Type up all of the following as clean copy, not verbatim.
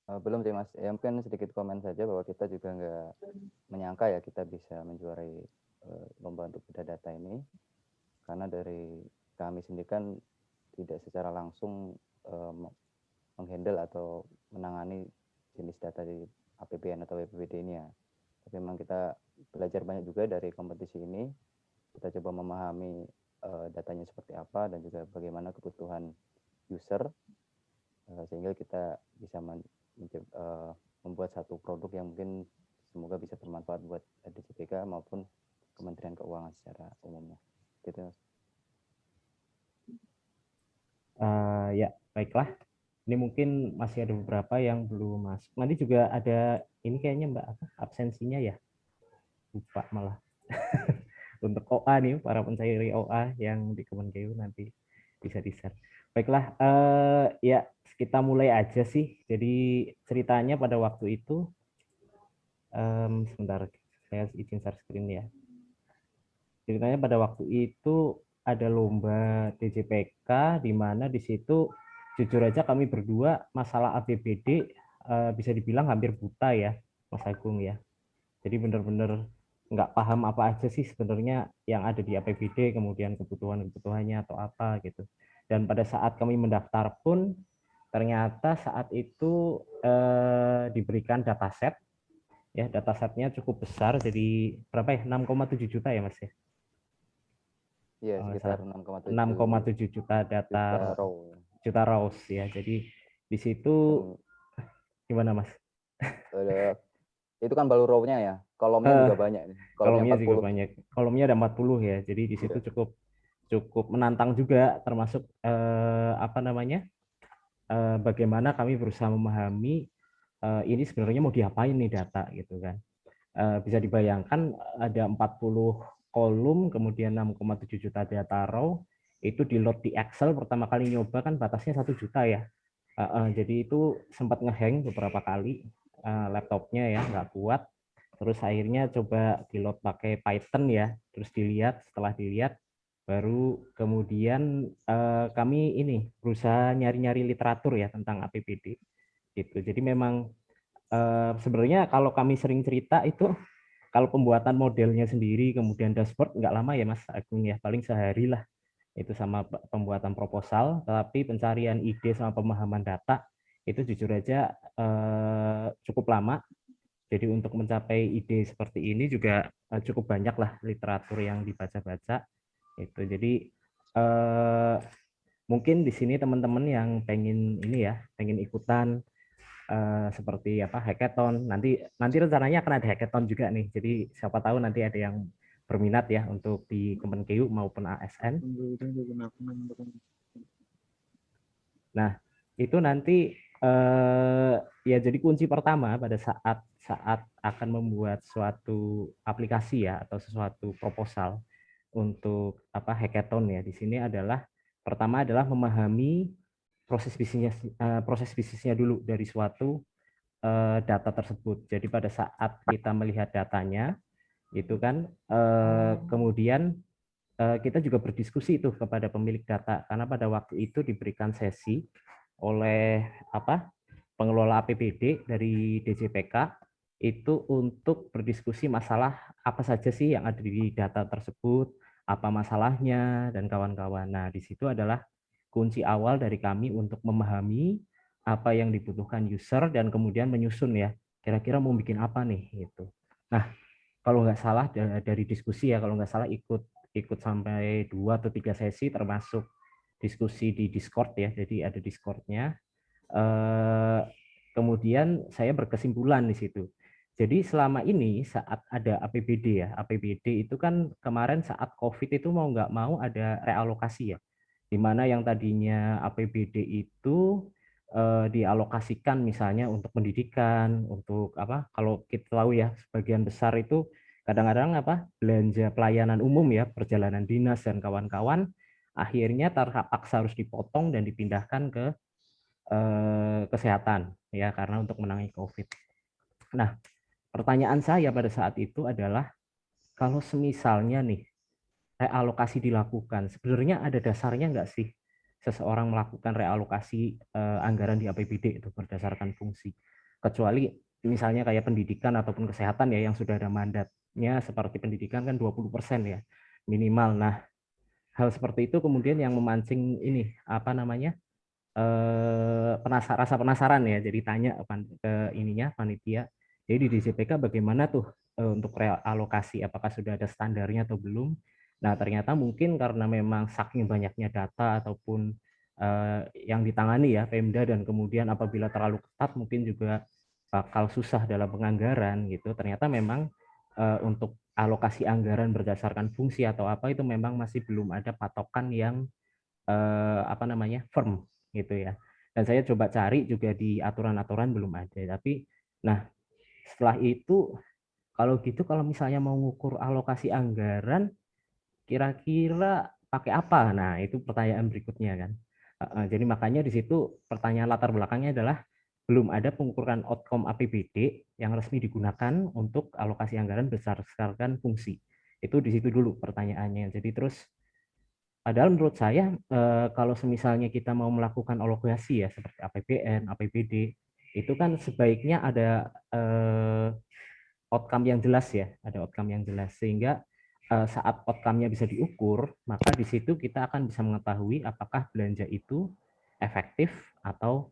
Belum sih Mas, ya mungkin sedikit komen saja bahwa kita juga nggak menyangka ya kita bisa menjuarai lomba untuk beda data ini, karena dari kami sendiri kan tidak secara langsung menghandle atau menangani jenis data di APBN atau BPPD ini ya. Tapi memang kita belajar banyak juga dari kompetisi ini. Kita coba memahami datanya seperti apa dan juga bagaimana kebutuhan user sehingga kita bisa membuat satu produk yang mungkin semoga bisa bermanfaat buat DJPK maupun Kementerian Keuangan secara umumnya. Gitu Mas. Ya, baiklah. Ini mungkin masih ada beberapa yang belum masuk. Nanti juga ada ini kayaknya Mbak absensinya ya. Lupa malah. Untuk OA nih, para pencair OA yang di Kemenkeu nanti bisa di-share. Baiklah, ya kita mulai aja sih. Jadi ceritanya pada waktu itu, sebentar saya izin share screen ya. Ceritanya pada waktu itu ada lomba DJPK di mana di situ jujur aja kami berdua masalah APBD bisa dibilang hampir buta ya, Mas Agung ya. Jadi benar-benar nggak paham apa aja sih sebenarnya yang ada di APBD, kemudian kebutuhan-kebutuhannya atau apa gitu. Dan pada saat kami mendaftar pun ternyata saat itu diberikan dataset, ya datasetnya cukup besar, jadi berapa ya, 6,7 juta ya Mas ya? Iya, Kalau nggak sekitar salah 6,7 6,7 juta data juta raw. juta raws ya. Jadi di situ Dan gimana Mas? itu kan baru raw-nya ya. Kolomnya Eh, juga banyak nih. Kolomnya kolomnya juga 40. banyak. Kolomnya ada 40 ya. Jadi di situ Iya. cukup cukup menantang juga, termasuk apa namanya? Bagaimana kami berusaha memahami ini sebenarnya mau diapain nih data gitu kan. Bisa dibayangkan ada 40 kolom, kemudian 6,7 juta data raw, itu di load di Excel pertama kali nyoba kan batasnya 1 juta ya. Jadi itu sempat ngehang beberapa kali, laptopnya ya nggak kuat. Terus akhirnya coba di load pakai Python ya, terus dilihat, setelah dilihat baru kemudian kami ini berusaha nyari-nyari literatur ya tentang APBD gitu. Jadi memang sebenarnya kalau kami sering cerita itu, kalau pembuatan modelnya sendiri kemudian dashboard nggak lama ya Mas Agung ya, paling sehari lah itu sama pembuatan proposal. Tapi pencarian ide sama pemahaman data itu jujur aja cukup lama. Jadi untuk mencapai ide seperti ini juga cukup banyak lah literatur yang dibaca-baca itu. Jadi eh, mungkin di sini teman-teman yang pengen ini ya, pengen ikutan seperti apa hackathon, nanti nanti rencananya akan ada hackathon juga nih. Jadi siapa tahu nanti ada yang berminat ya untuk di Kemenkeu maupun ASN. Nah, itu nanti ya jadi kunci pertama pada saat saat akan membuat suatu aplikasi ya atau sesuatu proposal untuk apa hackathon ya di sini adalah pertama adalah memahami proses bisnisnya dulu dari suatu data tersebut. Jadi pada saat kita melihat datanya itu kan kemudian kita juga berdiskusi itu kepada pemilik data karena pada waktu itu diberikan sesi oleh apa pengelola APBD dari DJPK itu untuk berdiskusi masalah apa saja sih yang ada di data tersebut, apa masalahnya dan kawan-kawan. Nah, di situ adalah kunci awal dari kami untuk memahami apa yang dibutuhkan user dan kemudian menyusun ya, kira-kira mau bikin apa nih gitu. Nah, kalau nggak salah dari diskusi ya, kalau nggak salah ikut ikut sampai 2 atau 3 sesi termasuk diskusi di Discord ya, jadi ada Discordnya. Kemudian saya berkesimpulan di situ. Jadi selama ini saat ada APBD ya, APBD itu kan kemarin saat COVID itu mau nggak mau ada realokasi ya, di mana yang tadinya APBD itu dialokasikan misalnya untuk pendidikan, untuk apa? Kalau kita tahu ya, sebagian besar itu kadang-kadang apa? Belanja pelayanan umum ya, perjalanan dinas dan kawan-kawan, akhirnya terpaksa harus dipotong dan dipindahkan ke kesehatan ya karena untuk menangani COVID. Nah, pertanyaan saya pada saat itu adalah kalau semisalnya nih realokasi dilakukan, sebenarnya ada dasarnya nggak sih seseorang melakukan realokasi anggaran di APBD itu berdasarkan fungsi. Kecuali misalnya kayak pendidikan ataupun kesehatan ya yang sudah ada mandatnya, seperti pendidikan kan 20% ya minimal. Nah, hal seperti itu kemudian yang memancing ini apa namanya? Rasa penasaran ya. Jadi tanya ke ininya panitia. Jadi di DJPK bagaimana tuh untuk realokasi, apakah sudah ada standarnya atau belum? Nah, ternyata mungkin karena memang saking banyaknya data ataupun yang ditangani ya Pemda, dan kemudian apabila terlalu ketat mungkin juga bakal susah dalam penganggaran gitu. Ternyata memang untuk alokasi anggaran berdasarkan fungsi atau apa itu memang masih belum ada patokan yang apa namanya firm gitu ya. Dan saya coba cari juga di aturan-aturan belum ada. Tapi nah setelah itu kalau gitu kalau misalnya mau ngukur alokasi anggaran kira-kira pakai apa? Nah itu pertanyaan berikutnya kan. Jadi makanya di situ pertanyaan latar belakangnya adalah belum ada pengukuran outcome APBD yang resmi digunakan untuk alokasi anggaran berdasarkan fungsi. Itu di situ dulu pertanyaannya. Jadi terus padahal menurut saya kalau semisalnya kita mau melakukan alokasi ya seperti APBN, APBD, itu kan sebaiknya ada outcome yang jelas ya, ada outcome yang jelas sehingga saat outcome-nya bisa diukur, maka di situ kita akan bisa mengetahui apakah belanja itu efektif atau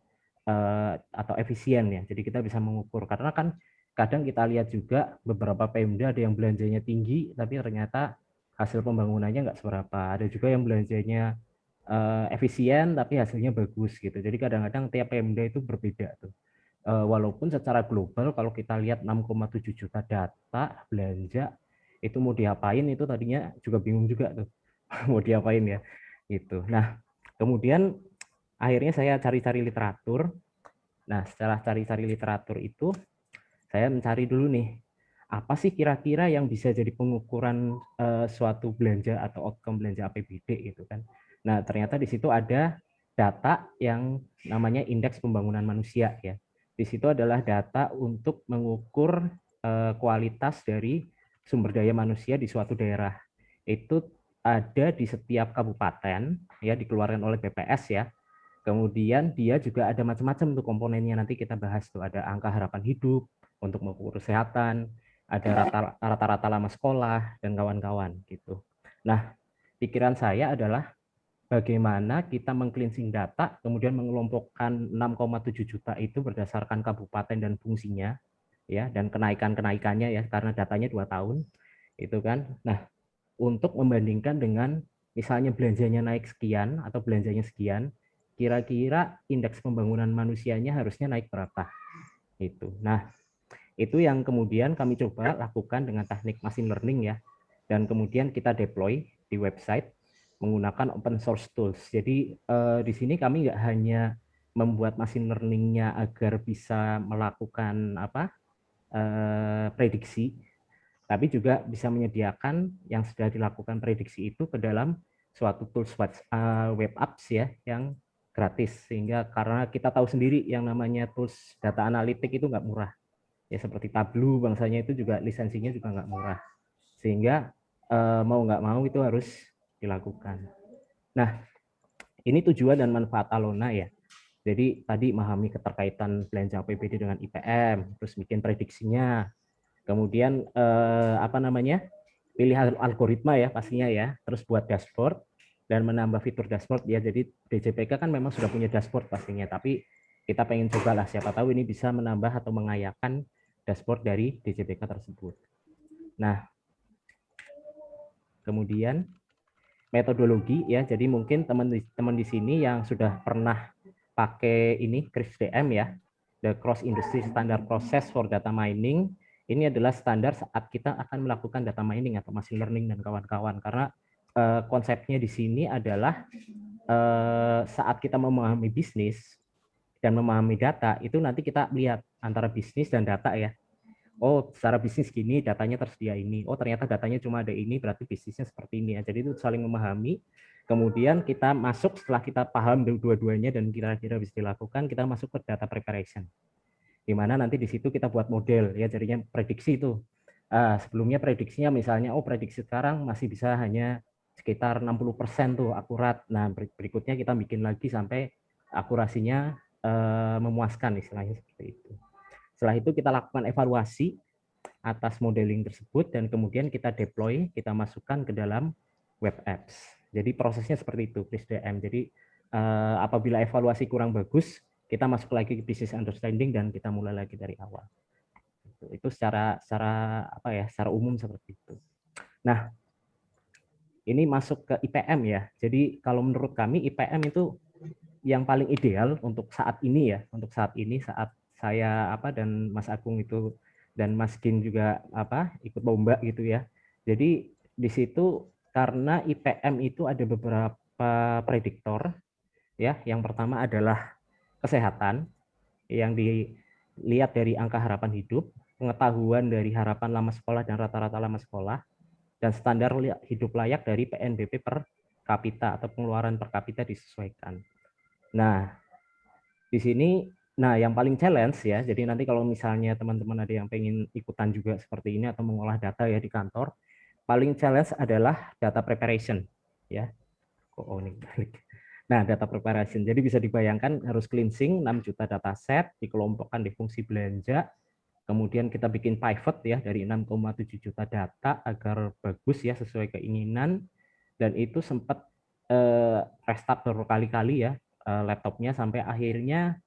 efisien ya. Jadi kita bisa mengukur karena kan kadang kita lihat juga beberapa Pemda ada yang belanjanya tinggi tapi ternyata hasil pembangunannya nggak seberapa. Ada juga yang belanjanya efisien tapi hasilnya bagus gitu. Jadi kadang-kadang tiap Pemda itu berbeda tuh. Walaupun secara global kalau kita lihat 6,7 juta data belanja itu mau diapain itu tadinya juga bingung juga tuh mau diapain ya gitu. Nah kemudian akhirnya saya cari-cari literatur. Nah setelah cari-cari literatur itu saya mencari dulu nih apa sih kira-kira yang bisa jadi pengukuran suatu belanja atau outcome belanja APBD gitu kan. Nah ternyata di situ ada data yang namanya indeks pembangunan manusia ya. Di situ adalah data untuk mengukur kualitas dari sumber daya manusia di suatu daerah. Itu ada di setiap kabupaten ya, dikeluarkan oleh BPS ya. Kemudian dia juga ada macam-macam tuh komponennya, nanti kita bahas tuh, ada angka harapan hidup untuk mengukur kesehatan, ada rata-rata lama sekolah dan kawan-kawan gitu. Nah, pikiran saya adalah bagaimana kita meng-cleansing data, kemudian mengelompokkan 6,7 juta itu berdasarkan kabupaten dan fungsinya, ya, dan kenaikannya ya, karena datanya 2 tahun, itu kan. Nah, untuk membandingkan dengan misalnya belanjanya naik sekian atau belanjanya sekian, kira-kira indeks pembangunan manusianya harusnya naik berapa? Itu. Nah, itu yang kemudian kami coba lakukan dengan teknik machine learning ya. Dan kemudian kita deploy di website menggunakan open source tools. Jadi di sini kami nggak hanya membuat machine learning-nya agar bisa melakukan prediksi, tapi juga bisa menyediakan yang sudah dilakukan prediksi itu ke dalam suatu tools web apps ya yang gratis, sehingga karena kita tahu sendiri yang namanya tools data analitik itu nggak murah ya, seperti Tableau bangsanya itu juga lisensinya juga nggak murah, sehingga mau nggak mau itu harus dilakukan. Nah ini tujuan dan manfaat Alona ya. Jadi tadi memahami keterkaitan belanja APBD dengan IPM, terus bikin prediksinya, kemudian pilih algoritma ya pastinya ya, terus buat dashboard dan menambah fitur dashboard ya. Jadi DJPK kan memang sudah punya dashboard pastinya, tapi kita pengen coba lah, siapa tahu ini bisa menambah atau mengayakan dashboard dari DJPK tersebut. Nah kemudian metodologi ya, jadi mungkin teman-teman di sini yang sudah pernah pakai ini CRISP-DM ya, the Cross Industry Standard Process for Data Mining. Ini adalah standar saat kita akan melakukan data mining atau machine learning dan kawan-kawan. Karena konsepnya di sini adalah saat kita memahami bisnis dan memahami data, itu nanti kita lihat antara bisnis dan data ya. Oh, secara bisnis gini, datanya tersedia ini. Oh, ternyata datanya cuma ada ini, berarti bisnisnya seperti ini. Jadi itu saling memahami. Kemudian kita masuk, setelah kita paham dua-duanya dan kira-kira bisa dilakukan, kita masuk ke data preparation. Di mana nanti di situ kita buat model, ya jadinya prediksi itu. Sebelumnya prediksinya misalnya, oh prediksi sekarang masih bisa hanya sekitar 60% tuh akurat. Nah, berikutnya kita bikin lagi sampai akurasinya memuaskan, istilahnya seperti itu. Setelah itu kita lakukan evaluasi atas modeling tersebut dan kemudian kita deploy, kita masukkan ke dalam web apps. Jadi prosesnya seperti itu, PRISDM. Jadi apabila evaluasi kurang bagus, kita masuk lagi ke business understanding dan kita mulai lagi dari awal. Itu secara apa ya, secara umum seperti itu. Nah, ini masuk ke IPM ya. Jadi kalau menurut kami IPM itu yang paling ideal untuk saat ini ya, untuk saat ini saat saya dan Mas Agung itu dan Mas Gin juga ikut lomba gitu ya. Jadi di situ karena IPM itu ada beberapa prediktor ya. Yang pertama adalah kesehatan yang dilihat dari angka harapan hidup, pengetahuan dari harapan lama sekolah dan rata-rata lama sekolah, dan standar hidup layak dari PNBP per kapita atau pengeluaran per kapita disesuaikan. Nah, di sini, yang paling challenge ya, jadi nanti kalau misalnya teman-teman ada yang pengen ikutan juga seperti ini atau mengolah data ya di kantor, paling challenge adalah data preparation ya. Nah, data preparation. Jadi bisa dibayangkan harus cleansing 6 juta dataset, dikelompokkan di fungsi belanja, kemudian kita bikin pivot ya dari 6,7 juta data agar bagus ya sesuai keinginan, dan itu sempat restart berkali-kali ya laptopnya sampai akhirnya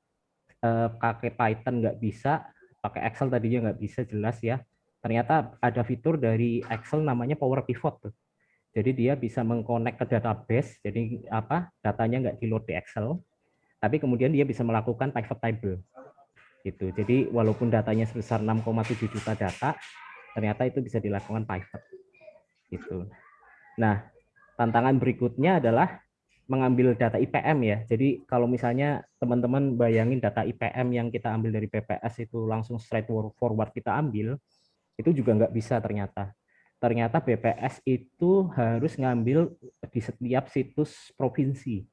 pakai Python nggak bisa, pakai Excel tadinya nggak bisa jelas ya. Ternyata ada fitur dari Excel namanya Power Pivot tuh. Jadi dia bisa mengkonek ke database, jadi datanya nggak di-load di Excel, tapi kemudian dia bisa melakukan pivot table. Gitu. Jadi walaupun datanya sebesar 6,7 juta data, ternyata itu bisa dilakukan pivot. Gitu. Nah, tantangan berikutnya adalah mengambil data IPM ya. Jadi kalau misalnya teman-teman bayangin data IPM yang kita ambil dari BPS itu langsung straight forward kita ambil, itu juga nggak bisa ternyata. Ternyata BPS itu harus ngambil di setiap situs provinsi.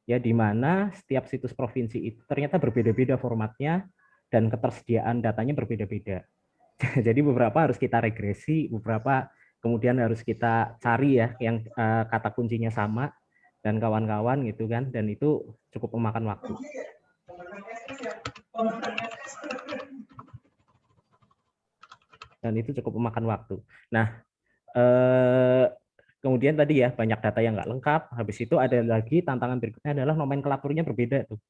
Ya, di mana setiap situs provinsi itu ternyata berbeda-beda formatnya dan ketersediaan datanya berbeda-beda. Jadi beberapa harus kita regresi, beberapa kemudian harus kita cari ya yang kata kuncinya sama dan kawan-kawan gitu kan, dan itu cukup memakan waktu. Dan itu cukup memakan waktu. Nah, kemudian tadi ya banyak data yang nggak lengkap. Habis itu ada lagi tantangan berikutnya adalah nomenklaturnya berbeda tuh.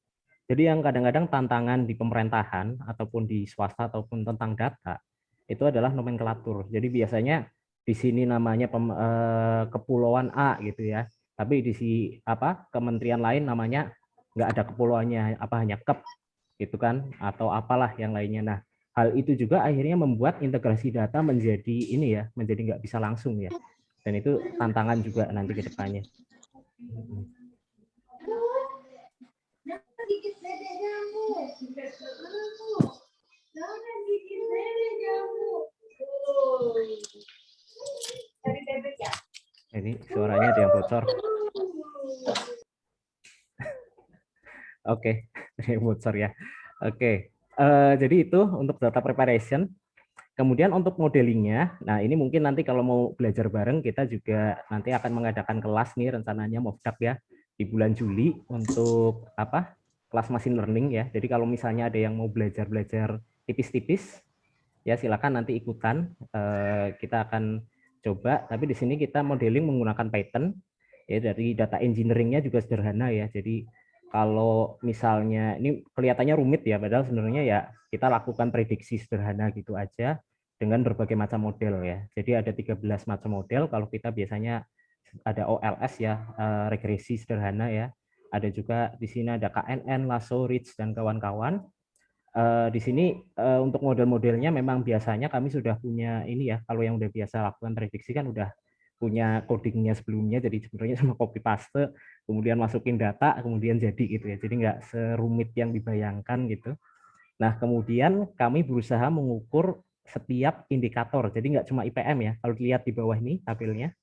Jadi yang kadang-kadang tantangan di pemerintahan ataupun di swasta ataupun tentang data itu adalah nomenklatur. Jadi biasanya di sini namanya kepulauan A gitu ya. Tapi di kementerian lain namanya nggak ada kepulauannya, hanya kep gitu kan, atau apalah yang lainnya. Nah, hal itu juga akhirnya membuat integrasi data menjadi menjadi nggak bisa langsung ya. Dan itu tantangan juga nanti ke depannya. Jadi suaranya ada yang bocor. Oke, bocor ya. Oke, jadi itu untuk data preparation. Kemudian untuk modelingnya, nah ini mungkin nanti kalau mau belajar bareng kita juga nanti akan mengadakan kelas nih rencananya Movdak ya di bulan Juli untuk kelas machine learning ya. Jadi kalau misalnya ada yang mau belajar tipis-tipis ya silakan nanti ikutan. Kita akan coba, tapi di sini kita modeling menggunakan Python ya, dari data engineering-nya juga sederhana ya. Jadi kalau misalnya ini kelihatannya rumit ya, padahal sebenarnya ya kita lakukan prediksi sederhana gitu aja dengan berbagai macam model ya. Jadi ada 13 macam model. Kalau kita biasanya ada OLS ya, regresi sederhana ya. Ada juga di sini ada KNN, Lasso, Ridge dan kawan-kawan. Di sini untuk model-modelnya memang biasanya kami sudah punya ini ya. Kalau yang udah biasa lakukan prediksi kan udah punya codingnya sebelumnya, jadi sebenarnya cuma copy paste, kemudian masukin data, kemudian jadi gitu ya. Jadi nggak serumit yang dibayangkan gitu. Nah, kemudian kami berusaha mengukur setiap indikator. Jadi nggak cuma IPM ya. Kalau dilihat di bawah ini tabelnya,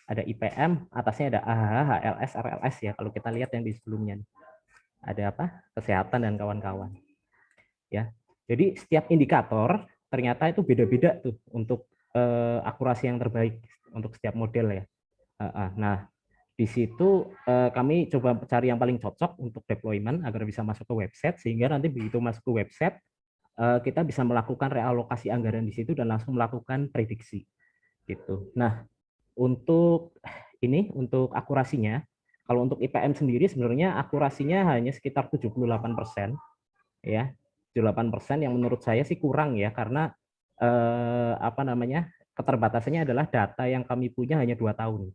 ada IPM, atasnya ada AHH, HLS, RLS ya. Kalau kita lihat yang di sebelumnya. Ada kesehatan dan kawan-kawan. Ya. Jadi setiap indikator ternyata itu beda-beda tuh untuk akurasi yang terbaik untuk setiap model ya. Nah, di situ kami coba cari yang paling cocok untuk deployment agar bisa masuk ke website, sehingga nanti begitu masuk ke website, kita bisa melakukan realokasi anggaran di situ dan langsung melakukan prediksi. Gitu. Nah, untuk untuk akurasinya, kalau untuk IPM sendiri sebenarnya akurasinya hanya sekitar 78%, ya, 78% yang menurut saya sih kurang ya, karena keterbatasannya adalah data yang kami punya hanya 2 tahun,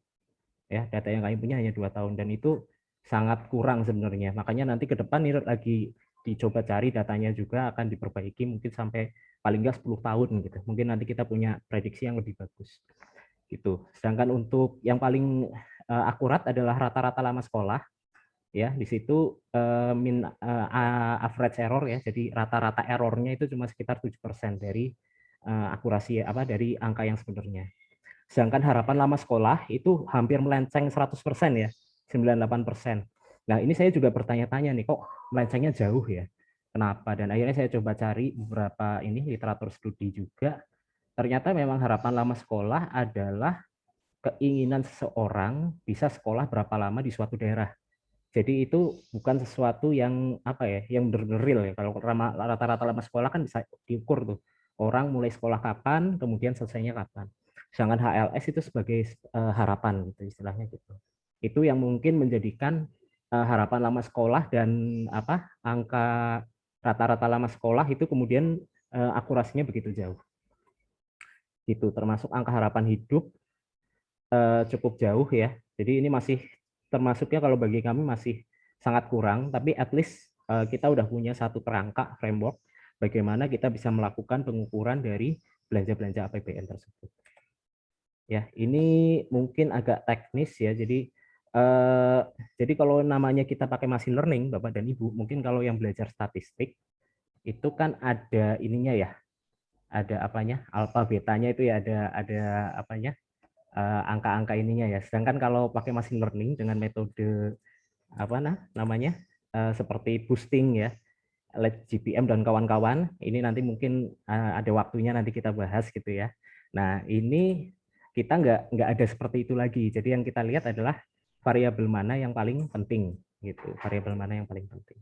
ya, data yang kami punya hanya 2 tahun dan itu sangat kurang sebenarnya. Makanya nanti ke depan ini lagi dicoba cari datanya juga akan diperbaiki mungkin sampai paling nggak 10 tahun gitu. Mungkin nanti kita punya prediksi yang lebih bagus gitu. Sedangkan untuk yang paling akurat adalah rata-rata lama sekolah, ya. Di situ average error, ya. Jadi rata-rata errornya itu cuma sekitar 7% dari akurasi dari angka yang sebenarnya. Sedangkan harapan lama sekolah itu hampir melenceng 100% ya, 98%. Nah, ini saya juga bertanya-tanya nih, kok melencengnya jauh ya? Kenapa? Dan akhirnya saya coba cari beberapa literatur studi juga. Ternyata memang harapan lama sekolah adalah keinginan seseorang bisa sekolah berapa lama di suatu daerah. Jadi itu bukan sesuatu yang yang benar-benar real ya. Kalau rata-rata lama sekolah kan bisa diukur tuh. Orang mulai sekolah kapan, kemudian selesainya kapan. Sedangkan HLS itu sebagai harapan gitu istilahnya gitu. Itu yang mungkin menjadikan harapan lama sekolah dan angka rata-rata lama sekolah itu kemudian akurasinya begitu jauh. Gitu, termasuk angka harapan hidup cukup jauh ya. Jadi ini masih termasuknya kalau bagi kami masih sangat kurang, tapi at least kita udah punya satu kerangka framework bagaimana kita bisa melakukan pengukuran dari belanja-belanja APBN tersebut. Ya, ini mungkin agak teknis ya. Jadi kalau namanya kita pakai machine learning, Bapak dan Ibu, mungkin kalau yang belajar statistik itu kan ada ininya ya, ada alfa betanya itu ya, ada angka-angka ininya ya. Sedangkan kalau pakai machine learning dengan metode seperti boosting ya, GPM dan kawan-kawan, ini nanti mungkin ada waktunya nanti kita bahas gitu ya. Nah, ini kita nggak ada seperti itu lagi. Jadi yang kita lihat adalah variabel mana yang paling penting gitu, variabel mana yang paling penting.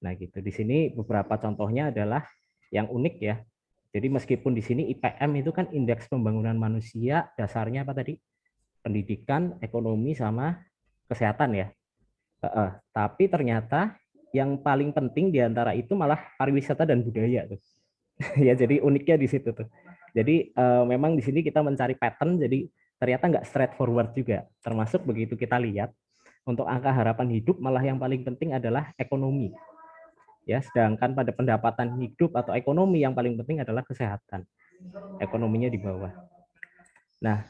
Nah, gitu. Di sini beberapa contohnya adalah yang unik ya. Jadi meskipun di sini IPM itu kan indeks pembangunan manusia, dasarnya apa tadi? Pendidikan, ekonomi, sama kesehatan ya. Tapi ternyata yang paling penting di antara itu malah pariwisata dan budaya tuh. Ya, jadi uniknya di situ tuh. Jadi memang di sini kita mencari pattern, jadi ternyata nggak straightforward juga. Termasuk begitu kita lihat untuk angka harapan hidup malah yang paling penting adalah ekonomi. Ya, sedangkan pada pendapatan hidup atau ekonomi yang paling penting adalah kesehatan. Ekonominya di bawah. Nah,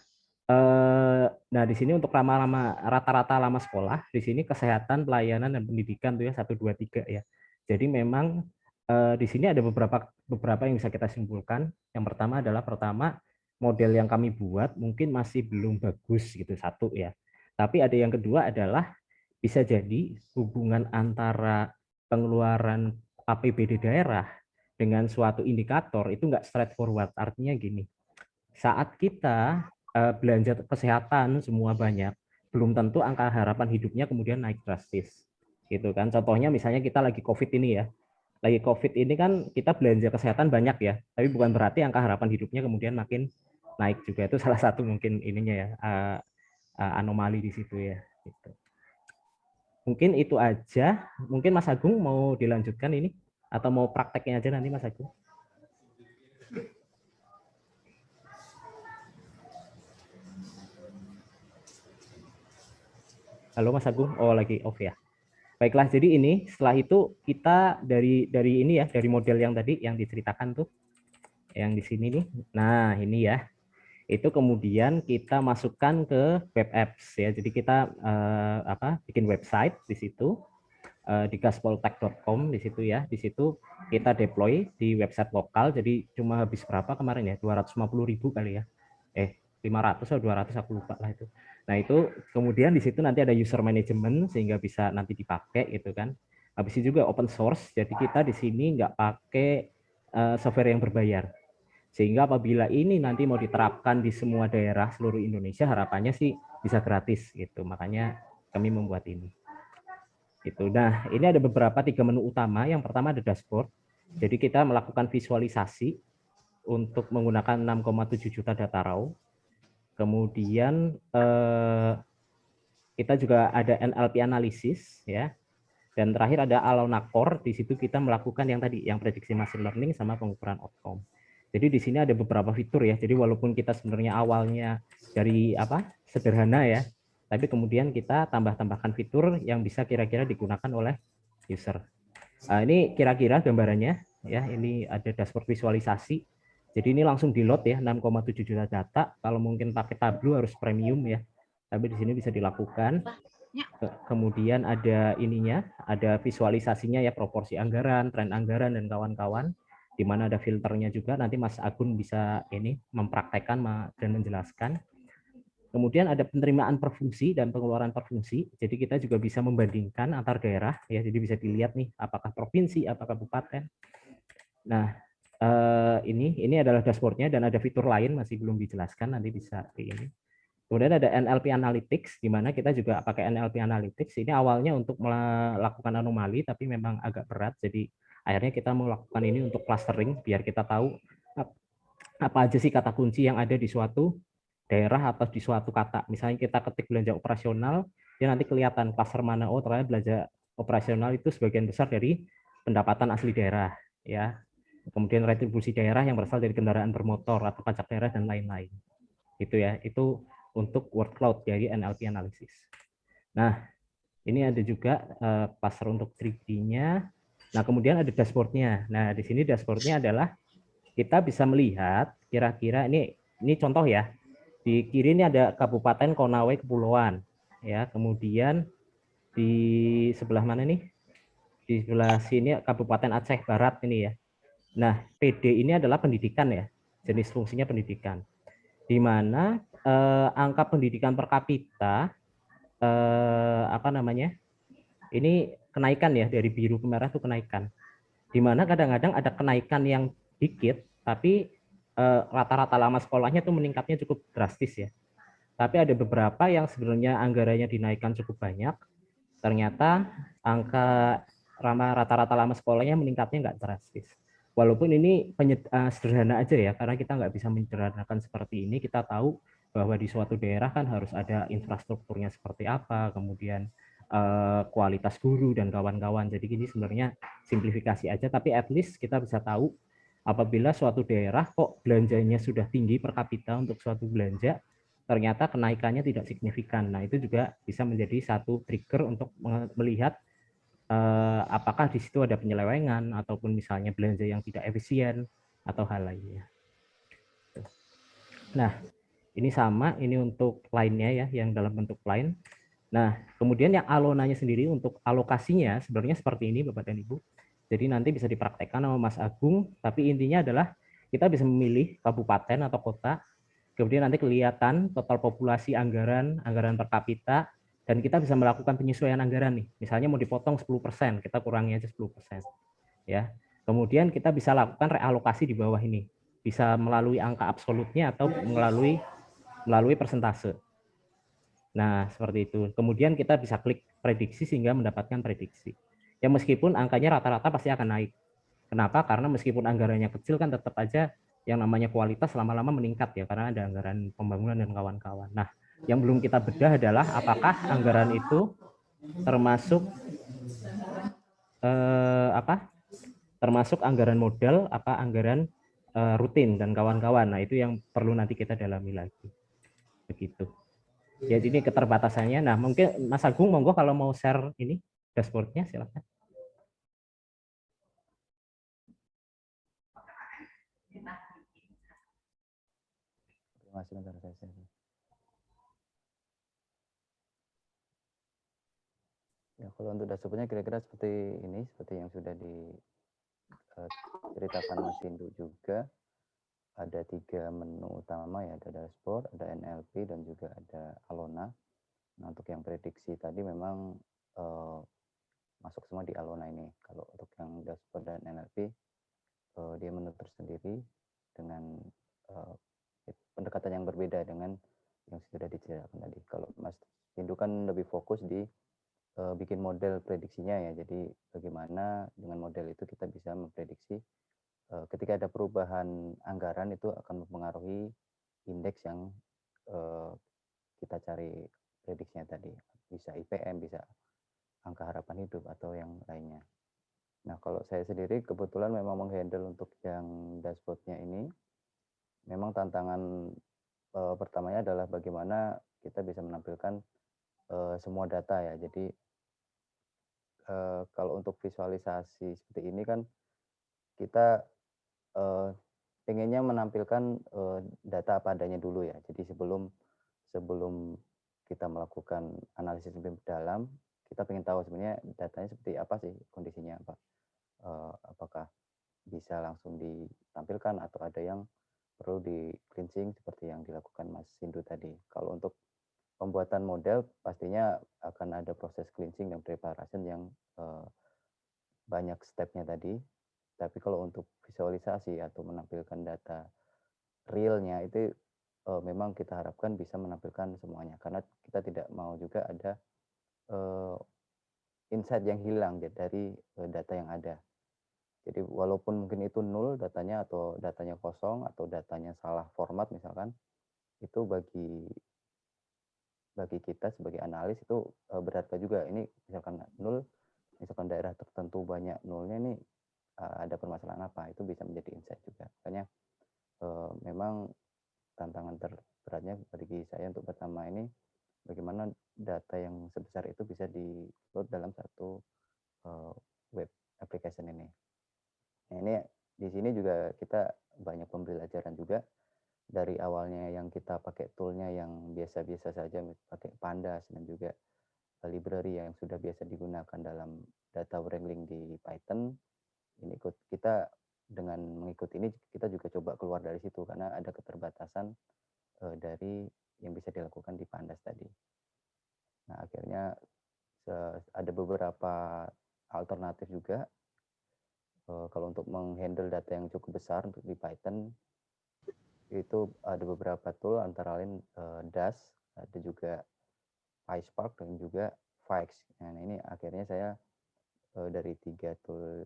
di sini untuk rata-rata lama sekolah, di sini kesehatan, pelayanan, dan pendidikan tuh ya 1, 2, 3 ya. Jadi memang di sini ada beberapa yang bisa kita simpulkan. Yang pertama adalah model yang kami buat mungkin masih belum bagus gitu, satu ya. Tapi ada yang kedua adalah bisa jadi hubungan antara pengeluaran APBD daerah dengan suatu indikator itu nggak straightforward. Artinya gini, saat kita belanja kesehatan semua banyak, belum tentu angka harapan hidupnya kemudian naik drastis. Gitu kan. Contohnya misalnya kita lagi COVID ini ya. Lagi COVID ini kan kita belanja kesehatan banyak ya, tapi bukan berarti angka harapan hidupnya kemudian makin naik juga. Itu salah satu mungkin ininya ya, anomali di situ ya. Gitu. Mungkin itu aja. Mungkin Mas Agung mau dilanjutkan ini atau mau prakteknya aja nanti Mas Agung? Halo Mas Agung, oh lagi off ya. Baiklah, jadi ini setelah itu kita dari ini ya, dari model yang tadi yang diceritakan tuh, yang di sini nih. Nah, ini ya. Itu kemudian kita masukkan ke web apps ya. Jadi kita bikin website di situ di gaspoltek.com di situ ya. Di situ kita deploy di website lokal. Jadi cuma habis berapa kemarin ya? 250.000 kali ya. 500 atau 200 aku lupa lah itu. Nah, itu kemudian di situ nanti ada user management sehingga bisa nanti dipakai gitu kan. Habis itu juga open source. Jadi kita di sini nggak pakai software yang berbayar. Sehingga apabila ini nanti mau diterapkan di semua daerah seluruh Indonesia, harapannya sih bisa gratis gitu. Makanya kami membuat ini. Gitu. Nah, ini ada beberapa 3 menu utama. Yang pertama ada dashboard. Jadi kita melakukan visualisasi untuk menggunakan 6,7 juta data raw. Kemudian kita juga ada NLP analisis ya. Dan terakhir ada Alona Core, di situ kita melakukan yang tadi, yang prediksi machine learning sama pengukuran outcome. Jadi di sini ada beberapa fitur ya. Jadi walaupun kita sebenarnya awalnya dari sederhana ya, tapi kemudian kita tambah-tambahkan fitur yang bisa kira-kira digunakan oleh user. Ini kira-kira gambarannya ya. Ini ada dashboard visualisasi. Jadi ini langsung di load ya, 6,7 juta data. Kalau mungkin pakai Tableau harus premium ya. Tapi di sini bisa dilakukan. Kemudian ada ininya, ada visualisasinya ya, proporsi anggaran, tren anggaran dan kawan-kawan, di mana ada filternya juga. Nanti Mas Agun bisa ini mempraktekkan dan menjelaskan. Kemudian ada penerimaan per fungsi dan pengeluaran per fungsi. Jadi kita juga bisa membandingkan antar daerah ya. Jadi bisa dilihat nih apakah provinsi, apakah kabupaten. Nah, ini adalah dashboardnya dan ada fitur lain masih belum dijelaskan, nanti bisa di ini. Kemudian ada NLP Analytics, di mana kita juga pakai NLP Analytics. Ini awalnya untuk melakukan anomali, tapi memang agak berat. Jadi akhirnya kita melakukan ini untuk clustering, biar kita tahu apa aja sih kata kunci yang ada di suatu daerah atau di suatu kata. Misalnya kita ketik belanja operasional, ya nanti kelihatan cluster mana. Oh, ternyata belanja operasional itu sebagian besar dari pendapatan asli daerah. Ya. Kemudian retribusi daerah yang berasal dari kendaraan bermotor atau pajak daerah dan lain-lain. Gitu ya. Itu untuk word cloud dari NLP analysis. Nah, ini ada juga cluster untuk 3D-nya. Nah, kemudian ada dashboard-nya. Nah, di sini dashboard-nya adalah kita bisa melihat kira-kira ini contoh ya. Di kiri ini ada Kabupaten Konawe Kepulauan. Ya, kemudian di sebelah mana nih? Di sebelah sini Kabupaten Aceh Barat ini ya. Nah, PD ini adalah pendidikan ya. Jenis fungsinya pendidikan. Di mana angka pendidikan per kapita ini kenaikan ya, dari biru ke merah itu kenaikan. Di mana kadang-kadang ada kenaikan yang dikit, tapi rata-rata lama sekolahnya tuh meningkatnya cukup drastis ya. Tapi ada beberapa yang sebenarnya anggarannya dinaikkan cukup banyak, ternyata angka rata-rata lama sekolahnya meningkatnya nggak drastis. Walaupun ini sederhana aja ya, karena kita nggak bisa menyederhanakan seperti ini. Kita tahu bahwa di suatu daerah kan harus ada infrastrukturnya seperti apa, kemudian kualitas guru dan kawan-kawan. Jadi ini sebenarnya simplifikasi aja, tapi at least kita bisa tahu apabila suatu daerah kok belanjanya sudah tinggi per kapita untuk suatu belanja, ternyata kenaikannya tidak signifikan. Nah, itu juga bisa menjadi satu trigger untuk melihat apakah di situ ada penyelewengan ataupun misalnya belanja yang tidak efisien atau hal lainnya. Nah, ini sama, ini untuk lainnya ya, yang dalam bentuk line. Nah, kemudian yang alonanya sendiri untuk alokasinya sebenarnya seperti ini Bapak dan Ibu. Jadi nanti bisa dipraktekkan sama Mas Agung, tapi intinya adalah kita bisa memilih kabupaten atau kota, kemudian nanti kelihatan total populasi anggaran per kapita, dan kita bisa melakukan penyesuaian anggaran nih. Misalnya mau dipotong 10%, kita kurangi aja 10%. Ya. Kemudian kita bisa lakukan realokasi di bawah ini. Bisa melalui angka absolutnya atau melalui persentase. Nah, seperti itu. Kemudian kita bisa klik prediksi sehingga mendapatkan prediksi. Ya meskipun angkanya rata-rata pasti akan naik. Kenapa? Karena meskipun anggarannya kecil kan tetap aja yang namanya kualitas lama-lama meningkat ya, karena ada anggaran pembangunan dan kawan-kawan. Nah, yang belum kita bedah adalah apakah anggaran itu termasuk termasuk anggaran modal, apa anggaran rutin dan kawan-kawan. Nah, itu yang perlu nanti kita dalami lagi. Begitu. Ya, ini keterbatasannya. Nah, mungkin Mas Agung, monggo kalau mau share ini dashboard-nya, silakan. Sebentar saya share. Ya, kalau untuk dashboardnya kira-kira seperti ini, seperti yang sudah diceritakan Mas Hindu juga. Ada 3 menu utama ya, ada dashboard, ada NLP, dan juga ada Alona. Nah, untuk yang prediksi tadi memang masuk semua di Alona ini. Kalau untuk yang dashboard dan NLP, dia menu tersendiri dengan pendekatan yang berbeda dengan yang sudah diceritakan tadi. Kalau Mas Hindu kan lebih fokus di bikin model prediksinya ya. Jadi bagaimana dengan model itu kita bisa memprediksi ketika ada perubahan anggaran itu akan mempengaruhi indeks yang kita cari prediksinya tadi. Bisa IPM, bisa angka harapan hidup atau yang lainnya. Nah, kalau saya sendiri kebetulan memang menghandle untuk yang dashboardnya ini, memang tantangan pertamanya adalah bagaimana kita bisa menampilkan semua data ya. Jadi kalau untuk visualisasi seperti ini kan kita pengennya menampilkan data apa adanya dulu ya. Jadi sebelum sebelum kita melakukan analisis lebih dalam, kita pengen tahu sebenarnya datanya seperti apa sih kondisinya, apa apakah bisa langsung ditampilkan atau ada yang perlu di cleansing seperti yang dilakukan Mas Sindu tadi. Kalau untuk pembuatan model pastinya akan ada proses cleansing dan preparation yang banyak stepnya tadi. Tapi kalau untuk visualisasi atau menampilkan data realnya itu memang kita harapkan bisa menampilkan semuanya karena kita tidak mau juga ada insight yang hilang dari data yang ada. Jadi walaupun mungkin itu nol datanya atau datanya kosong atau datanya salah format misalkan, itu bagi kita sebagai analis itu berharga juga. Ini misalkan nol, misalkan daerah tertentu banyak nolnya ini ada permasalahan apa, itu bisa menjadi insight juga. Makanya memang tantangan terberatnya bagi saya untuk pertama ini bagaimana data yang sebesar itu bisa di-load dalam satu web application ini. Nah, ini di sini juga kita banyak pembelajaran juga dari awalnya yang kita pakai toolnya yang biasa-biasa saja, pakai Pandas dan juga library yang sudah biasa digunakan dalam data wrangling di Python. Ini kita dengan mengikuti ini kita juga coba keluar dari situ karena ada keterbatasan dari yang bisa dilakukan di Pandas tadi. Nah, akhirnya ada beberapa alternatif juga kalau untuk menghandle data yang cukup besar untuk di Python itu ada beberapa tool antara lain Dash, ada juga PySpark dan juga Phyx. Nah, ini akhirnya saya dari 3 tool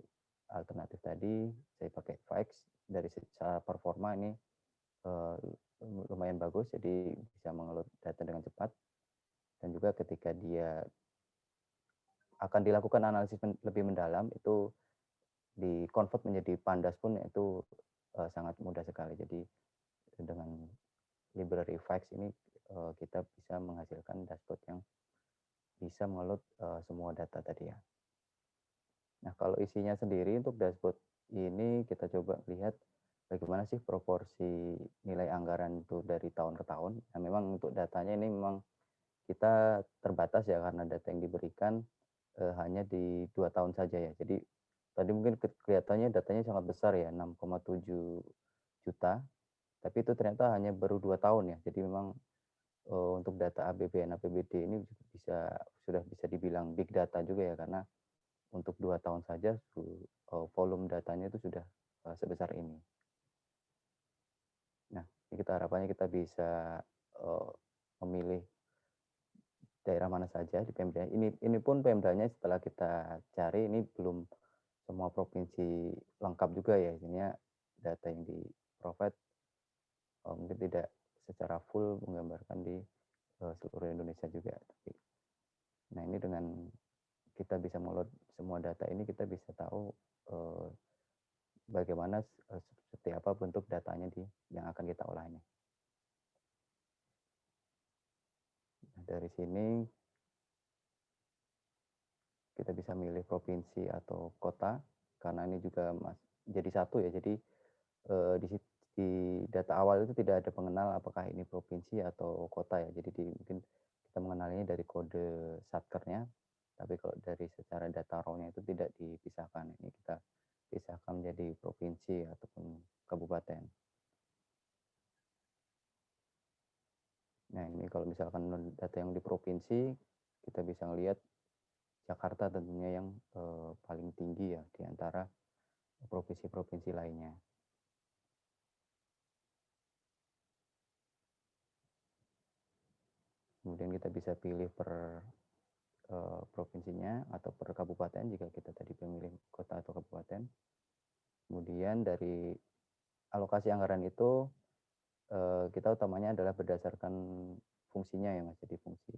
alternatif tadi saya pakai Phyx. Dari secara performa ini lumayan bagus, jadi bisa mengelola data dengan cepat dan juga ketika dia akan dilakukan analisis lebih mendalam itu di convert menjadi Pandas pun itu sangat mudah sekali. Jadi dengan library Phyx ini kita bisa menghasilkan dashboard yang bisa mengelola semua data tadi ya. Nah, kalau isinya sendiri untuk dashboard ini kita coba lihat bagaimana sih proporsi nilai anggaran itu dari tahun ke tahun. Nah, memang untuk datanya ini memang kita terbatas ya karena data yang diberikan hanya di 2 tahun saja ya. Jadi tadi mungkin kelihatannya datanya sangat besar ya, 6,7 juta, tapi itu ternyata hanya baru 2 tahun ya. Jadi memang untuk data APBN, APBD ini sudah bisa dibilang big data juga ya karena untuk 2 tahun saja volume datanya itu sudah sebesar ini. Nah, kita harapannya kita bisa memilih daerah mana saja di Pemda. Ini pun Pemdanya setelah kita cari ini belum semua provinsi lengkap juga ya. Ini data yang di provide mungkin tidak secara full menggambarkan di seluruh Indonesia juga. Nah, ini dengan kita bisa mengelola semua data ini kita bisa tahu bagaimana seperti apa bentuk datanya yang akan kita olah ini. Nah, dari sini kita bisa milih provinsi atau kota karena ini juga jadi satu ya. Jadi di data awal itu tidak ada pengenal apakah ini provinsi atau kota ya. Jadi mungkin kita mengenalinya dari kode satkernya. Tapi kalau dari secara data raw-nya itu tidak dipisahkan. Ini kita pisahkan menjadi provinsi ataupun kabupaten. Nah, ini kalau misalkan data yang di provinsi, kita bisa melihat Jakarta tentunya yang paling tinggi ya di antara provinsi-provinsi lainnya. Kemudian kita bisa pilih per provinsinya atau per kabupaten jika kita tadi memilih kota atau kabupaten. Kemudian dari alokasi anggaran itu kita utamanya adalah berdasarkan fungsinya ya Mas. Jadi fungsi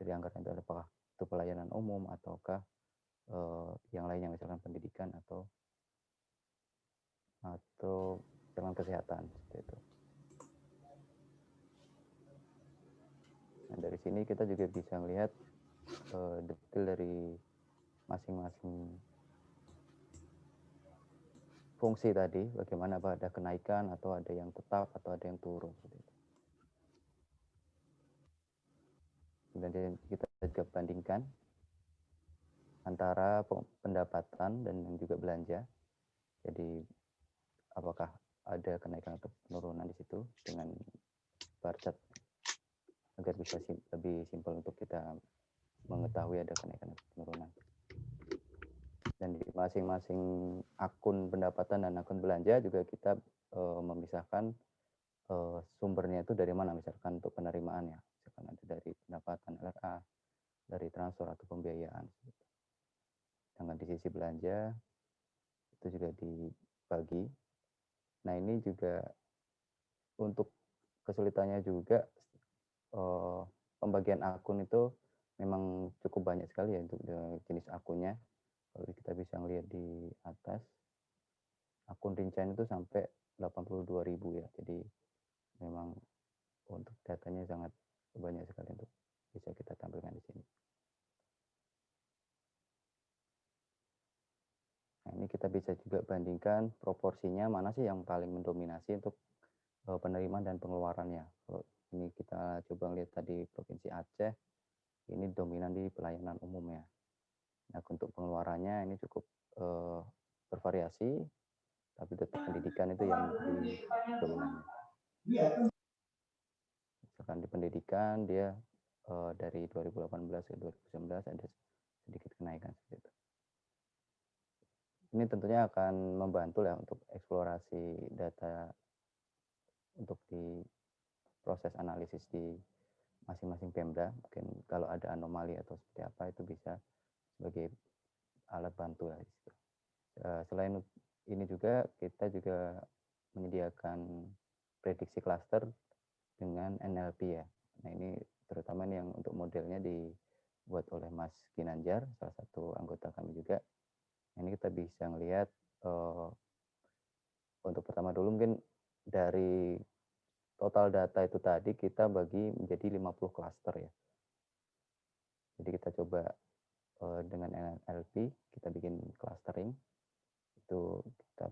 dari anggaran itu apakah itu pelayanan umum ataukah yang lainnya misalkan pendidikan atau dengan kesehatan seperti itu. Nah, dari sini kita juga bisa melihat detail dari masing-masing fungsi tadi, bagaimana apa ada kenaikan atau ada yang tetap atau ada yang turun. Kemudian kita juga bandingkan antara pendapatan dan juga belanja. Jadi apakah ada kenaikan atau penurunan di situ dengan bar chart agar bisa lebih simpel untuk kita mengetahui ada kenaikan atau penurunan. Dan di masing-masing akun pendapatan dan akun belanja juga kita memisahkan sumbernya itu dari mana, misalkan untuk penerimaan ya, misalkan ada dari pendapatan LRA, dari transfer atau pembiayaan. Sedangkan di sisi belanja itu juga dibagi. Nah ini juga untuk kesulitannya juga pembagian akun itu memang cukup banyak sekali ya untuk jenis akunnya. Kalau kita bisa melihat di atas, akun rincian itu sampai 82.000 ya. Jadi memang untuk datanya sangat banyak sekali untuk bisa kita tampilkan di sini. Nah, ini kita bisa juga bandingkan proporsinya mana sih yang paling mendominasi untuk penerimaan dan pengeluarannya. Kalau ini kita coba lihat tadi Provinsi Aceh, ini dominan di pelayanan umum ya. Nah, untuk pengeluarannya ini cukup bervariasi, tapi tetap pendidikan itu yang lebih dominannya. Misalkan di pendidikan dia dari 2018 ke 2019 ada sedikit kenaikan seperti itu. Ini tentunya akan membantu ya untuk eksplorasi data untuk di proses analisis di masing-masing Pemda. Mungkin kalau ada anomali atau seperti apa itu bisa sebagai alat bantu lah. Selain ini juga kita juga menyediakan prediksi klaster dengan NLP ya. Nah ini terutama ini yang untuk modelnya dibuat oleh Mas Ginanjar, salah satu anggota kami juga. Ini kita bisa melihat untuk pertama dulu mungkin dari total data itu tadi kita bagi menjadi 50 klaster ya. Jadi kita coba dengan NLP kita bikin clustering. Itu kita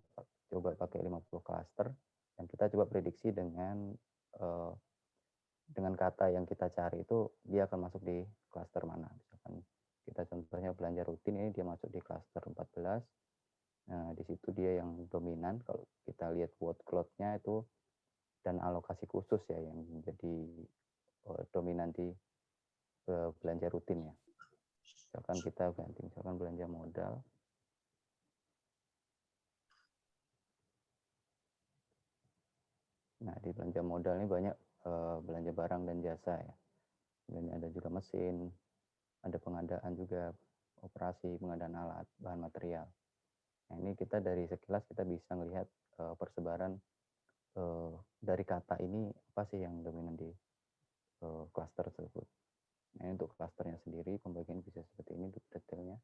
coba pakai 50 klaster dan kita coba prediksi dengan kata yang kita cari itu dia akan masuk di klaster mana. Misalkan kita contohnya belanja rutin ini dia masuk di klaster 14. Nah, di situ dia yang dominan. Kalau kita lihat word cloud-nya itu dan alokasi khusus ya yang menjadi dominan di belanja rutin ya. Misalkan kita ganti misalkan belanja modal. Nah, di belanja modal ini banyak belanja barang dan jasa ya. Dan ada juga mesin, ada pengadaan juga, operasi, pengadaan alat, bahan material. Nah, ini kita dari sekilas kita bisa melihat persebaran dari kata ini apa sih yang dominan di klaster tersebut. Nah, untuk klasternya sendiri pembagian bisa seperti ini untuk detailnya.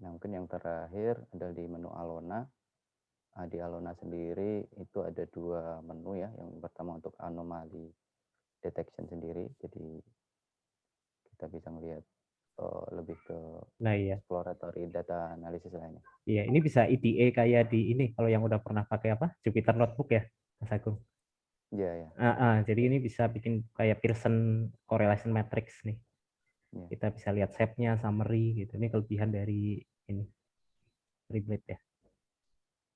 Nah, mungkin yang terakhir adalah di menu Alona. Nah, di Alona sendiri itu ada dua menu ya. Yang pertama untuk anomali detection sendiri. Jadi kita bisa melihat lebih ke exploratory data analysis lainnya. Iya, ini bisa EDA kayak di ini kalau yang udah pernah pakai apa Jupyter Notebook ya, Mas Agung. Iya ya. Jadi ini bisa bikin kayak Pearson correlation matrix nih. Ya. Kita bisa lihat shape-nya, summary gitu. Ini kelebihan dari ini Triblet ya.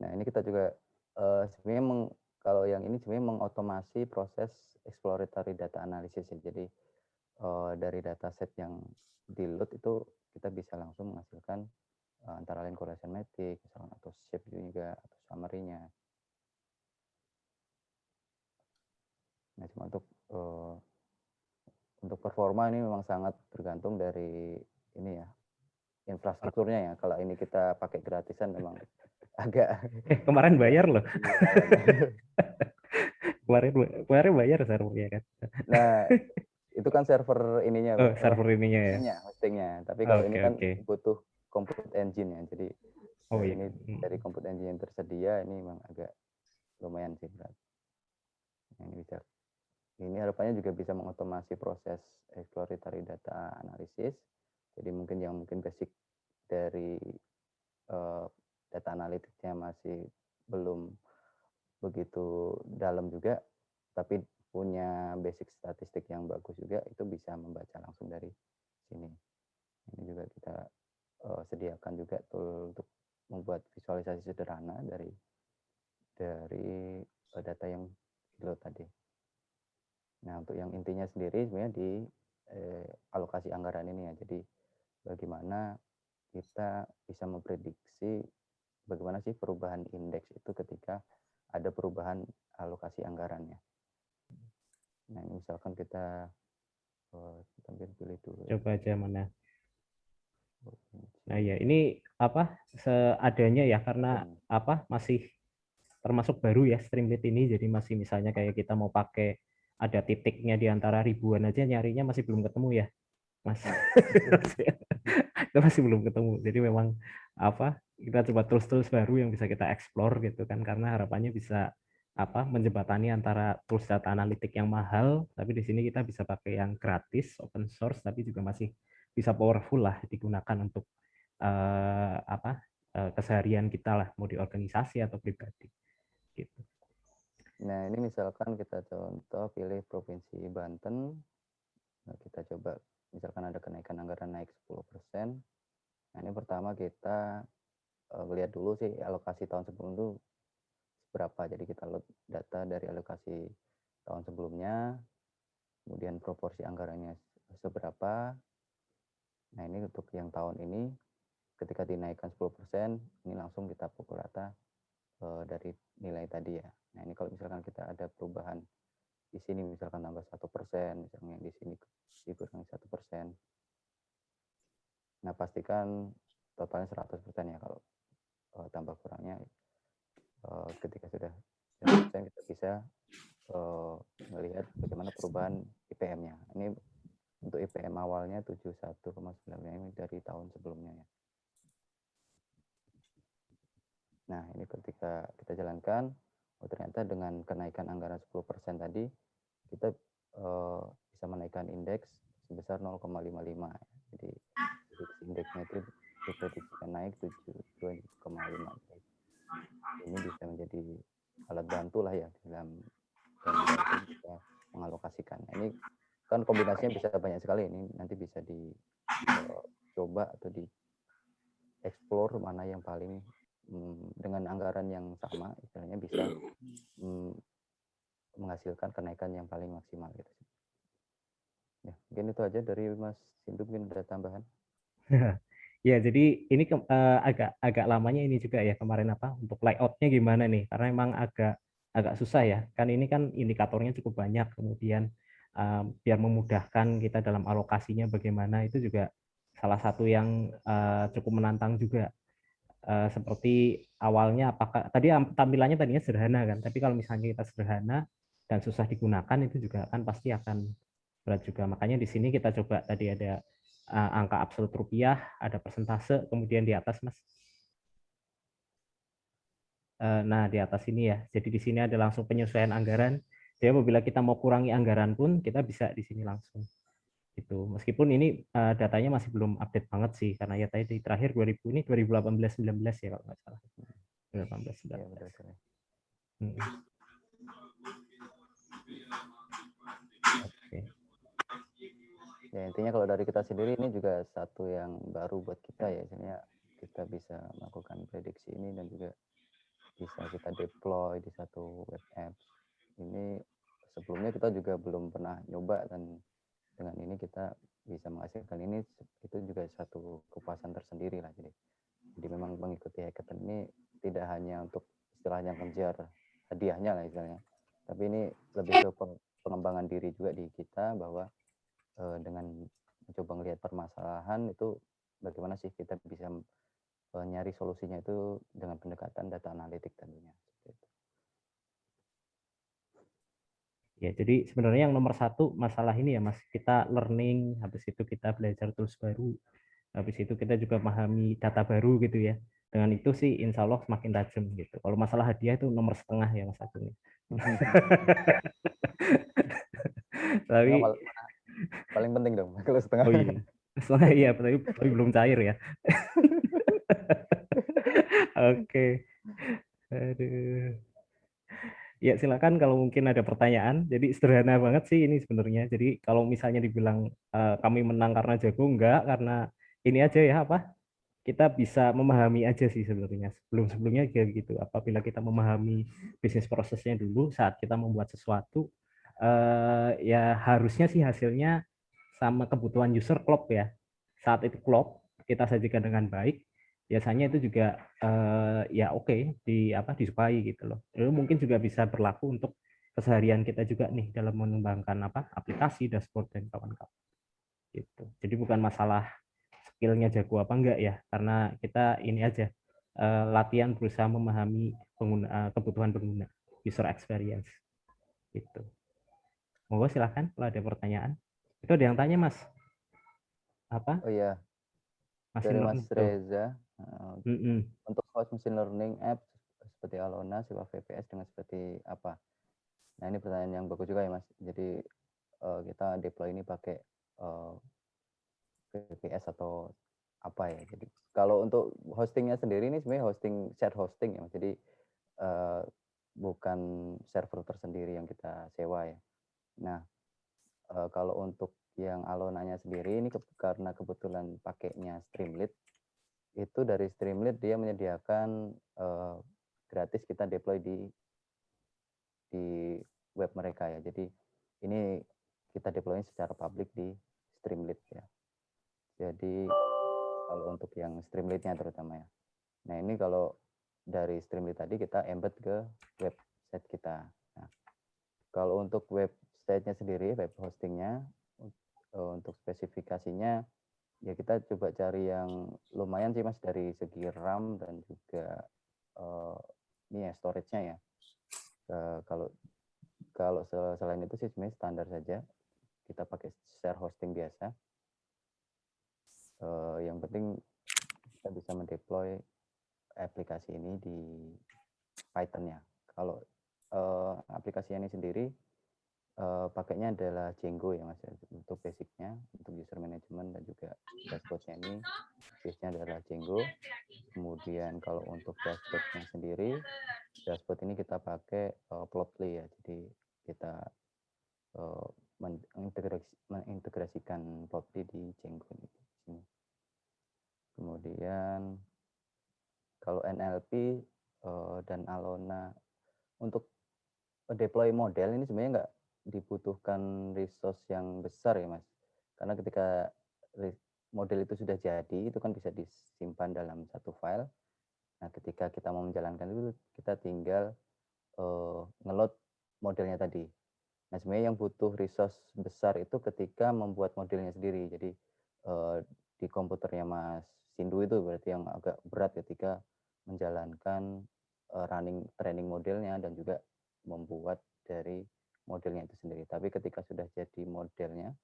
Nah ini kita juga sebenarnya kalau yang ini sebenarnya mengotomasi proses exploratory data analysis ya. Jadi dari dataset yang di load itu kita bisa langsung menghasilkan antara lain correlation matrix misalkan atau shape juga atau summary-nya. Nah cuma untuk performa ini memang sangat tergantung dari ini ya, infrastrukturnya ya. Kalau ini kita pakai gratisan memang agak Kemarin bayar loh. lumayan. Kemarin bayar servernya kan. Nah, itu kan server ininya, Oh, server ininya ya. hostingnya. Tapi kalau ini kan Oke. butuh compute engine ya. Jadi Oh iya. ini dari compute engine yang tersedia ini memang agak lumayan sih berat. Ini harapannya juga bisa mengotomasi proses exploratory data analisis. Jadi mungkin basic dari data analitiknya masih belum begitu dalam juga, tapi punya basic statistik yang bagus juga, itu bisa membaca langsung dari sini. Ini juga kita sediakan juga tool untuk membuat visualisasi sederhana dari data yang di-load tadi. Nah, untuk yang intinya sendiri sebenarnya di alokasi anggaran ini ya. Jadi bagaimana kita bisa memprediksi bagaimana sih perubahan indeks itu ketika ada perubahan alokasi anggarannya. Nah, ini misalkan kita pilih dulu. Coba aja mana. Nah ya, ini apa seadanya ya, karena apa masih termasuk baru ya Streamlit ini, jadi masih misalnya kayak kita mau pakai ada titiknya di antara ribuan aja nyarinya masih belum ketemu ya, Mas. Kita masih belum ketemu. Jadi memang apa kita coba tools-tools baru yang bisa kita explore gitu kan, karena harapannya bisa apa menjembatani antara tools data analitik yang mahal, tapi di sini kita bisa pakai yang gratis, open source, tapi juga masih bisa powerful lah digunakan untuk keseharian kita lah, mau di organisasi atau pribadi gitu. Nah, ini misalkan kita contoh pilih Provinsi Banten. Nah, kita coba misalkan ada kenaikan anggaran naik 10%. Nah, ini pertama kita lihat dulu sih alokasi tahun sebelum itu berapa. Jadi kita load data dari alokasi tahun sebelumnya, kemudian proporsi anggarannya seberapa. Nah, ini untuk yang tahun ini ketika dinaikkan 10%, ini langsung kita pukul rata dari nilai tadi ya. Nah, ini kalau misalkan kita ada perubahan di sini misalkan tambah 1%, misalnya di sini dikurangi 1%. Nah, pastikan totalnya 100% ya. Kalau tambah kurangnya ketika sudah 100% kita bisa melihat bagaimana perubahan IPM-nya. Ini untuk IPM awalnya 71,9 ini dari tahun sebelumnya ya. Nah, ini ketika kita jalankan, ternyata dengan kenaikan anggaran 10% tadi, kita bisa menaikkan indeks sebesar 0,55. Jadi indeksnya itu diprediksikan naik 7,5. Ini bisa menjadi alat bantu lah ya dalam kita mengalokasikan. Ini kan kombinasinya bisa banyak sekali. Ini nanti bisa dicoba atau di explore mana yang paling dengan anggaran yang sama, istilahnya bisa menghasilkan kenaikan yang paling maksimal gitu. Ya, mungkin itu aja dari Mas Sindu, mungkin ada tambahan. Ya, jadi ini agak lamanya ini juga ya kemarin apa untuk layoutnya gimana nih? Karena emang agak susah ya. Kan ini kan indikatornya cukup banyak. Kemudian biar memudahkan kita dalam alokasinya bagaimana itu juga salah satu yang cukup menantang juga. Seperti awalnya apakah tadi tampilannya tadinya sederhana kan? Tapi kalau misalnya kita sederhana dan susah digunakan itu juga kan pasti akan berat juga. Makanya di sini kita coba tadi ada angka absolut rupiah, ada persentase, kemudian di atas Mas. Nah, di atas ini ya. Jadi di sini ada langsung penyesuaian anggaran. Jadi apabila kita mau kurangi anggaran pun kita bisa di sini langsung. Gitu. Meskipun ini datanya masih belum update banget sih karena ya tadi terakhir 2000 ini 2018-19 ya kalau nggak salah. 2018-19. Oke. Ya, intinya kalau dari kita sendiri ini juga satu yang baru buat kita ya, sebenarnya kita bisa melakukan prediksi ini dan juga bisa kita deploy di satu web apps. Ini sebelumnya kita juga belum pernah nyoba, dan dengan ini kita bisa menghasilkan ini, itu juga satu kepuasan tersendiri lah. Jadi memang mengikuti hackathon ini tidak hanya untuk istilahnya mengejar hadiahnya lah istilahnya, tapi ini lebih ke pengembangan diri juga di kita, bahwa dengan mencoba melihat permasalahan itu bagaimana sih kita bisa nyari solusinya itu dengan pendekatan data analitik tentunya. Ya, jadi sebenarnya yang nomor satu masalah ini ya Mas, kita learning, habis itu kita belajar tools baru, habis itu kita juga memahami data baru gitu ya. Dengan itu sih insya Allah semakin tajam gitu. Kalau masalah hadiah itu nomor setengah ya Mas Agung. Tapi paling penting dong kalau setengah. oh iya, setengah iya, tapi belum cair ya. Oke. Aduh. Ya silakan kalau mungkin ada pertanyaan. Jadi sederhana banget sih ini sebenarnya. Jadi kalau misalnya dibilang kami menang karena jago, enggak, karena ini aja ya apa? Kita bisa memahami aja sih sebenarnya. Sebelum-sebelumnya kayak gitu. Apabila kita memahami bisnis prosesnya dulu saat kita membuat sesuatu, ya harusnya sih hasilnya sama kebutuhan user klop ya. Saat itu klop, kita sajikan dengan baik, biasanya itu juga ya oke di apa disukai gitu loh. Lalu mungkin juga bisa berlaku untuk keseharian kita juga nih dalam mengembangkan apa aplikasi, dashboard dan kawan-kawan gitu. Jadi bukan masalah skillnya jago apa enggak ya, karena kita ini aja latihan berusaha memahami kebutuhan pengguna, user experience gitu. Monggo silahkan kalau ada pertanyaan. Itu ada yang tanya Mas, apa? Oh iya, Machine dari Mas learning tuh. Reza, untuk host machine learning apps seperti Alona, Siwa VPS dengan seperti apa? Nah ini pertanyaan yang bagus juga ya Mas. Jadi kita deploy ini pakai VPS atau apa ya? Jadi kalau untuk hostingnya sendiri ini sebenarnya hosting shared hosting ya Mas. Jadi bukan server tersendiri yang kita sewa ya. Nah kalau untuk yang Alonanya sendiri ini karena kebetulan pakainya Streamlit, itu dari Streamlit dia menyediakan gratis kita deploy di web mereka ya. Jadi ini kita deploy secara publik di Streamlit ya. Jadi kalau untuk yang Streamlit-nya terutama ya. Nah ini kalau dari Streamlit tadi kita embed ke website kita. Nah, kalau untuk website-nya sendiri, web hostingnya, untuk spesifikasinya ya kita coba cari yang lumayan sih Mas dari segi RAM dan juga ini ya storage-nya ya. Kalau kalau selain itu sih sebenarnya standar saja. Kita pakai share hosting biasa. Yang penting kita bisa mendeploy aplikasi ini di Python-nya. Kalau aplikasi ini sendiri pakainya adalah Django ya Mas untuk basicnya, untuk user management dan juga dashboardnya ini base-nya adalah Django. Kemudian kalau untuk dashboardnya sendiri, dashboard ini kita pakai Plotly ya. Jadi kita mengintegrasikan Plotly di Django ini. Kemudian kalau NLP dan Alona untuk deploy model ini sebenarnya nggak dibutuhkan resource yang besar ya Mas. Karena ketika model itu sudah jadi, itu kan bisa disimpan dalam satu file. Nah, ketika kita mau menjalankan itu, kita tinggal ngeload modelnya tadi. Nah, sebenarnya yang butuh resource besar itu ketika membuat modelnya sendiri. Jadi di komputernya Mas Sindu itu berarti yang agak berat ketika menjalankan running training modelnya dan juga membuat dari modelnya itu sendiri. Tapi ketika sudah jadi modelnya,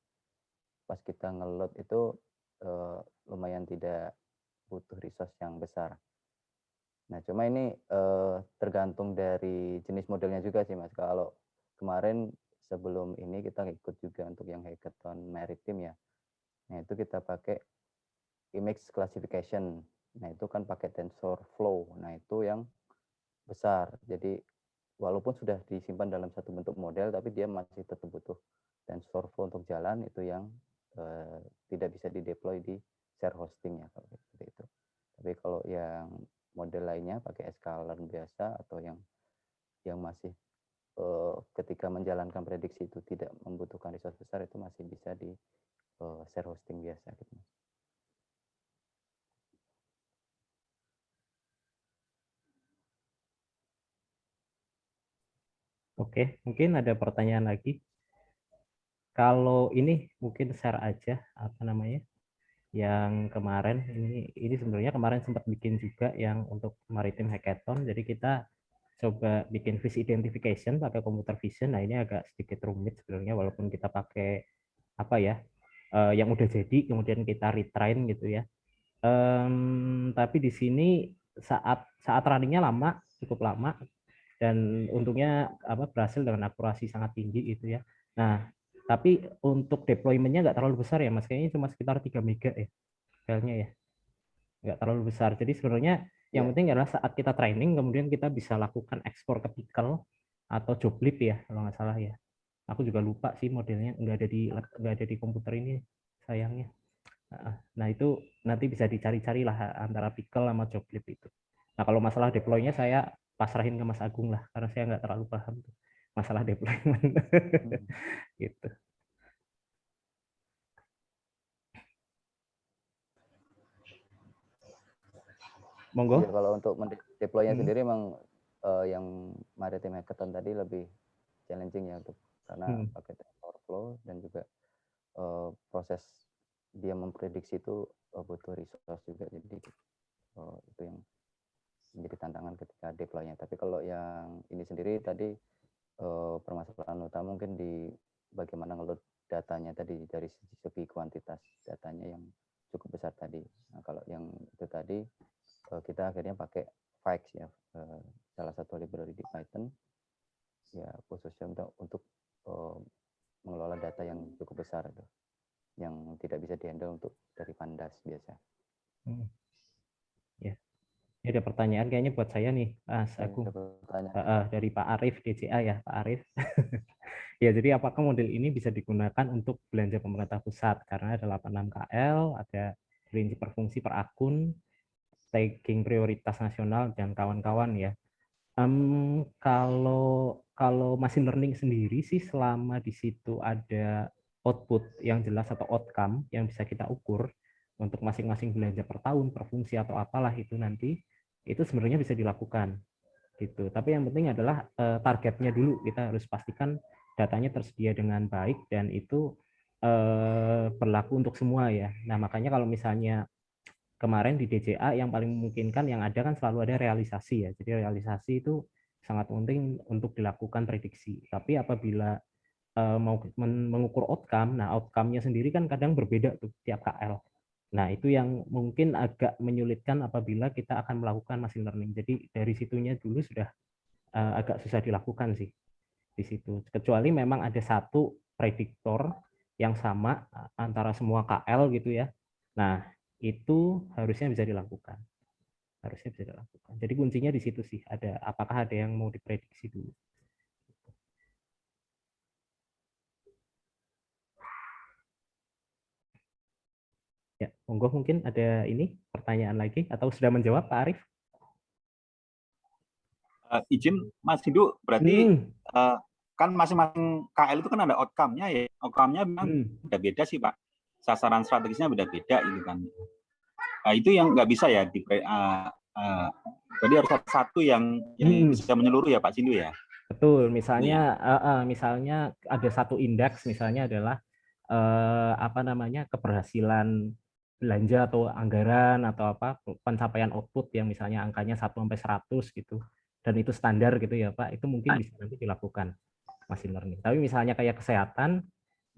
pas kita ngeload itu lumayan tidak butuh resource yang besar. Nah, cuma ini tergantung dari jenis modelnya juga sih Mas. Kalau kemarin sebelum ini kita ikut juga untuk yang hackathon maritim ya. Nah, itu kita pakai image classification. Nah, itu kan pakai TensorFlow. Nah, itu yang besar. Jadi walaupun sudah disimpan dalam satu bentuk model, tapi dia masih tetap butuh TensorFlow untuk jalan. Itu yang tidak bisa dideploy di share hosting ya kalau seperti itu. Tapi kalau yang model lainnya pakai sklearn biasa atau yang masih ketika menjalankan prediksi itu tidak membutuhkan resource besar, itu masih bisa di share hosting biasa gitu. Oke, mungkin ada pertanyaan lagi. Kalau ini mungkin share aja apa namanya yang kemarin ini sebenarnya kemarin sempat bikin juga yang untuk Maritim Hackathon. Jadi kita coba bikin fish identification pakai computer vision. Nah ini agak sedikit rumit sebenarnya walaupun kita pakai apa ya yang udah jadi kemudian kita retrain gitu ya. Tapi di sini saat runningnya lama, cukup lama, dan untungnya apa berhasil dengan akurasi sangat tinggi gitu ya. Nah, tapi untuk deployment-nya nggak terlalu besar ya, Mas. Kayaknya cuma sekitar 3 mega ya filenya ya. Nggak terlalu besar. Jadi sebenarnya yang Ya, penting adalah saat kita training, kemudian kita bisa lakukan ekspor ke pickle atau joblib ya, kalau nggak salah ya. Aku juga lupa sih modelnya, nggak ada di komputer ini sayangnya. Nah itu nanti bisa dicari-cari lah antara pickle sama joblib itu. Nah kalau masalah deploy-nya saya pasrahin ke Mas Agung lah, karena saya nggak terlalu paham tuh masalah deployment. hmm. Gitu. Iya, Monggo. kalau untuk deploy-nya Hmm. sendiri memang yang Maritime Hackathon tadi lebih challenging ya untuk karena Hmm. pakai TensorFlow dan juga proses dia memprediksi itu butuh resource juga, jadi itu yang menjadi tantangan ketika deploy-nya. Tapi kalau yang ini sendiri tadi permasalahan utama mungkin di bagaimana ngeload datanya tadi dari segi kuantitas datanya yang cukup besar tadi. Nah, kalau yang itu tadi kita akhirnya pakai Fix ya, salah satu library di Python ya khususnya untuk mengelola data yang cukup besar itu, yang tidak bisa dihandle untuk dari Pandas biasa. Hmm. Ya. Ini ada pertanyaan kayaknya buat saya nih, Mas Agung. Ada pertanyaan. Dari Pak Arif DCA ya, Pak Arif. Ya, jadi apakah model ini bisa digunakan untuk belanja pemerintah pusat? Karena ada 86 KL, ada prinsip per fungsi per akun, tagging prioritas nasional dan kawan-kawan ya. Kalau machine learning sendiri sih selama di situ ada output yang jelas atau outcome yang bisa kita ukur untuk masing-masing belanja per tahun, per fungsi atau apalah itu nanti, itu sebenarnya bisa dilakukan gitu. Tapi yang penting adalah targetnya dulu, kita harus pastikan datanya tersedia dengan baik dan itu berlaku untuk semua ya. Nah makanya kalau misalnya kemarin di DJA yang paling memungkinkan yang ada kan selalu ada realisasi ya. Jadi realisasi itu sangat penting untuk dilakukan prediksi. Tapi apabila mau mengukur outcome, nah outcome-nya sendiri kan kadang berbeda tuh tiap KL. Nah, itu yang mungkin agak menyulitkan apabila kita akan melakukan machine learning. Jadi dari situnya dulu sudah agak susah dilakukan sih di situ. Kecuali memang ada satu prediktor yang sama antara semua KL gitu ya. Nah, itu harusnya bisa dilakukan. Harusnya bisa dilakukan. Jadi kuncinya di situ sih. Apakah ada yang mau diprediksi dulu? Ya, monggo mungkin ada ini pertanyaan lagi atau sudah menjawab Pak Arief? Izin Mas Hindu, berarti Hmm. kan masing-masing KL itu kan ada outcome-nya ya. Outcome-nya memang beda-beda sih Pak. Sasaran strategisnya beda-beda gitu kan. Itu yang nggak bisa ya jadi harus satu yang bisa menyeluruh ya Pak Sindu ya. Betul, misalnya misalnya ada satu indeks misalnya adalah apa namanya keberhasilan belanja atau anggaran atau apa pencapaian output yang misalnya angkanya 1 sampai 100 gitu. Dan itu standar gitu ya, Pak. Itu mungkin bisa nanti dilakukan machine learning. Tapi misalnya kayak kesehatan,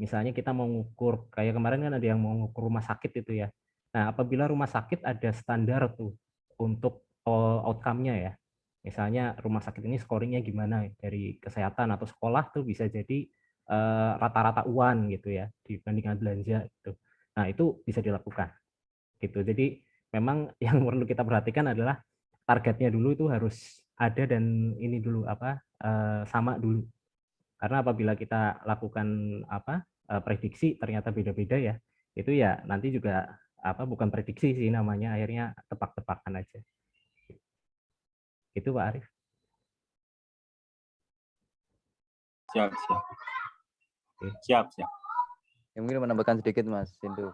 misalnya kita mau ngukur kayak kemarin kan ada yang mau ngukur rumah sakit itu ya. Nah, apabila rumah sakit ada standar tuh untuk outcome-nya ya. Misalnya rumah sakit ini scoringnya gimana dari kesehatan atau sekolah tuh bisa jadi rata-rata UAN gitu ya dibandingkan belanja gitu. Nah, itu bisa dilakukan gitu. Jadi memang yang perlu kita perhatikan adalah targetnya dulu itu harus ada dan ini dulu apa sama dulu. Karena apabila kita lakukan apa prediksi ternyata beda-beda ya, itu ya nanti juga apa bukan prediksi sih namanya akhirnya tebak-tebakan aja. Itu Pak Arief. Siap. Siap. Ya, mungkin menambahkan sedikit Mas Sindu.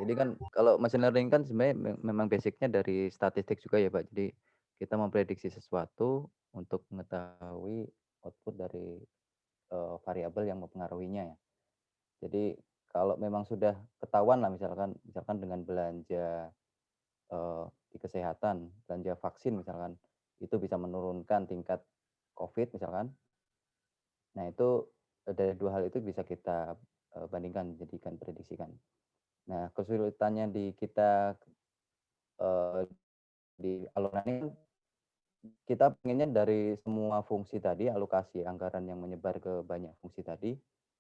Jadi kan kalau machine learning kan sebenarnya memang basicnya dari statistik juga ya Pak. Jadi kita memprediksi sesuatu untuk mengetahui output dari variabel yang mempengaruhinya ya. Jadi kalau memang sudah ketahuan lah misalkan dengan belanja di kesehatan, belanja vaksin misalkan, itu bisa menurunkan tingkat COVID misalkan. Nah itu dari dua hal itu bisa kita bandingkan, jadikan prediksikan. Nah kesulitannya di kita di alunan ini kita pengennya dari semua fungsi tadi, alokasi anggaran yang menyebar ke banyak fungsi tadi,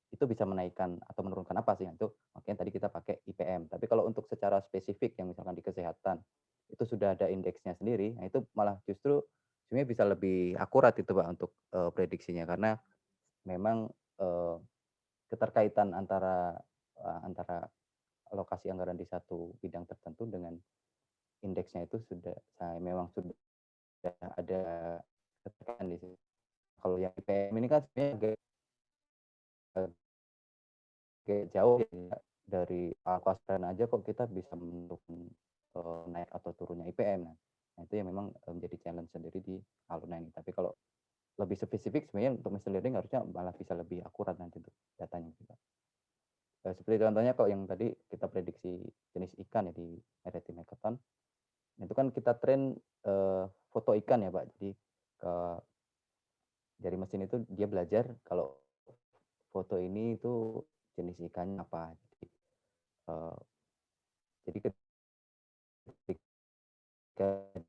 itu bisa menaikkan atau menurunkan apa sih? Itu makanya tadi kita pakai IPM. Tapi kalau untuk secara spesifik yang misalkan di kesehatan, itu sudah ada indeksnya sendiri, nah itu malah justru sebenarnya bisa lebih akurat itu Pak untuk prediksinya karena memang keterkaitan antara alokasi anggaran di satu bidang tertentu dengan indeksnya itu memang sudah ada keterkaitan di situ. Kalau yang IPM ini kan sebenarnya agak jauh ya dari alokasi aja kok kita bisa menentukan naik atau turunnya IPM. Nah itu yang memang menjadi challenge sendiri di alunan ini. Tapi kalau lebih spesifik sebenarnya untuk machine learning harusnya malah bisa lebih akurat nanti untuk datanya juga. Seperti contohnya kok yang tadi kita prediksi jenis ikan ya di Maritime Hackathon, itu kan kita train foto ikan ya Pak. Jadi dari mesin itu dia belajar kalau foto ini itu jenis ikannya apa. Jadi ketika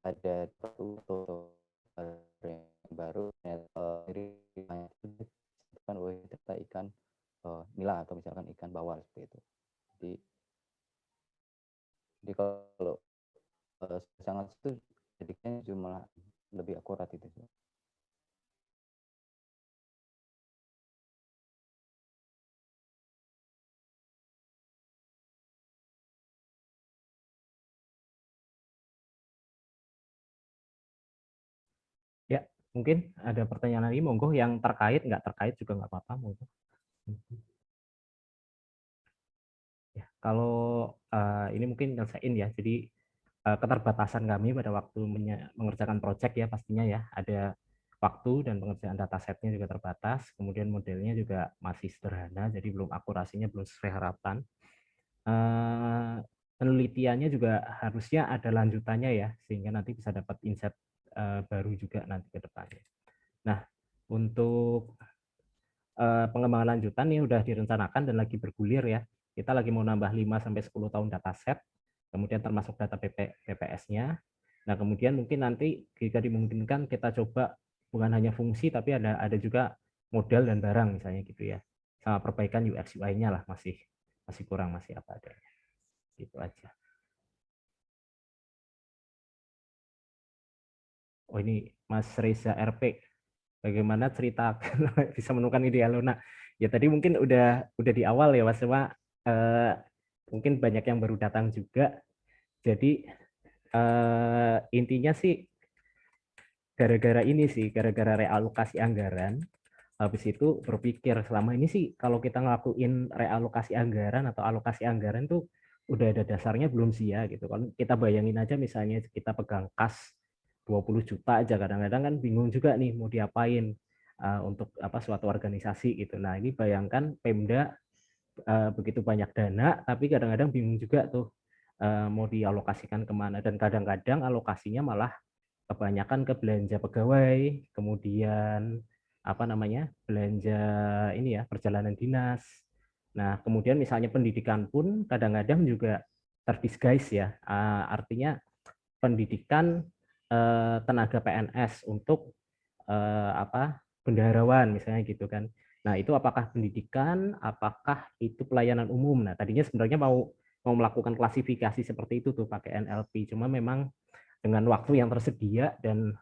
ada foto yang baru kan ternyata ikan nila atau misalkan ikan bawal seperti itu. Jadi kalau sangat itu jadinya jumlah lebih akurat itu. Ya, mungkin ada pertanyaan lagi, monggo yang terkait, nggak terkait juga nggak apa-apa, monggo. Ya, kalau ini mungkin nyelesain ya, jadi keterbatasan kami pada waktu mengerjakan proyek ya pastinya ya, ada waktu dan pengerjaan datasetnya juga terbatas, kemudian modelnya juga masih sederhana, jadi belum akurasinya belum sesuai harapan. Penelitiannya juga harusnya ada lanjutannya ya, sehingga nanti bisa dapat insight baru juga nanti ke depannya. Nah, untuk pengembangan lanjutan nih udah direncanakan dan lagi bergulir ya. Kita lagi mau nambah 5-10 tahun dataset, kemudian termasuk data BPS-nya. Nah, kemudian mungkin nanti jika dimungkinkan kita coba bukan hanya fungsi, tapi ada juga model dan barang misalnya gitu ya. Sama perbaikan UX UI-nya lah masih kurang, masih apa adanya. Gitu aja. Oh ini Mas Reza RP, bagaimana cerita bisa menemukan ideal Luna? Ya tadi mungkin udah di awal ya Mas, cuma mungkin banyak yang baru datang juga. Jadi intinya sih gara-gara ini sih, gara-gara realokasi anggaran. Habis itu berpikir selama ini sih kalau kita ngelakuin realokasi anggaran atau alokasi anggaran tuh udah ada dasarnya belum sih ya gitu kan. Kita bayangin aja misalnya kita pegang kas 20 juta aja, kadang-kadang kan bingung juga nih mau diapain untuk apa suatu organisasi gitu. Nah, ini bayangkan Pemda begitu banyak dana tapi kadang-kadang bingung juga tuh mau dialokasikan kemana, dan kadang-kadang alokasinya malah kebanyakan ke belanja pegawai, kemudian apa namanya belanja ini ya perjalanan dinas. Nah kemudian misalnya pendidikan pun kadang-kadang juga terdisguise ya, artinya pendidikan tenaga PNS untuk apa bendaharawan misalnya gitu kan. Nah itu apakah pendidikan, apakah itu pelayanan umum. Nah tadinya sebenarnya mau melakukan klasifikasi seperti itu tuh pakai NLP, cuma memang dengan waktu yang tersedia dan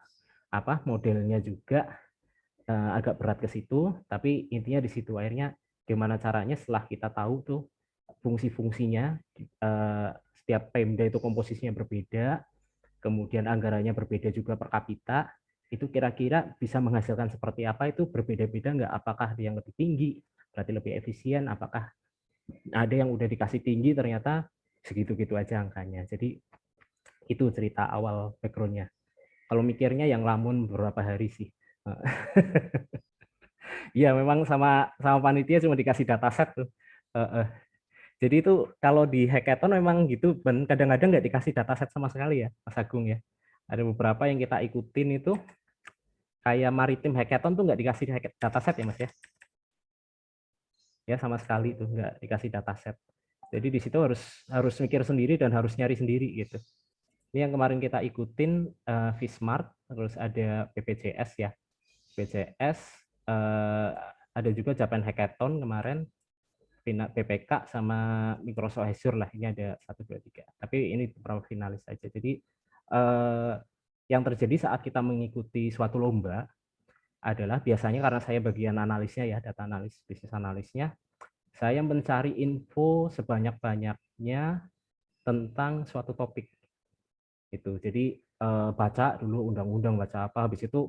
apa modelnya juga agak berat ke situ, tapi intinya di situ akhirnya gimana caranya setelah kita tahu tuh fungsi-fungsinya, setiap Pemda itu komposisinya berbeda, kemudian anggarannya berbeda juga per kapita, itu kira-kira bisa menghasilkan seperti apa, itu berbeda-beda nggak, apakah ada yang lebih tinggi berarti lebih efisien, apakah ada yang udah dikasih tinggi ternyata segitu-gitu aja angkanya. Jadi itu cerita awal background-nya. Kalau mikirnya yang lamun beberapa hari sih. Iya, memang sama panitia cuma dikasih dataset tuh. Jadi itu kalau di hackathon memang gitu, dan kadang-kadang nggak dikasih dataset sama sekali ya, Mas Agung ya. Ada beberapa yang kita ikutin itu kayak maritim hackathon tuh nggak dikasih dataset ya Mas ya. Ya sama sekali tuh nggak dikasih dataset. Jadi di situ harus mikir sendiri dan harus nyari sendiri gitu. Ini yang kemarin kita ikutin Vsmart, terus ada BPJS ya. BPJS ada juga Japan Hackathon kemarin, PPK sama Microsoft Azure lah. Ini ada 1, 2, 3. Tapi ini beberapa finalis saja. Jadi yang terjadi saat kita mengikuti suatu lomba adalah biasanya karena saya bagian analisnya ya, data analis, bisnis analisnya, saya mencari info sebanyak-banyaknya tentang suatu topik. Itu. Jadi baca dulu undang-undang, baca apa, habis itu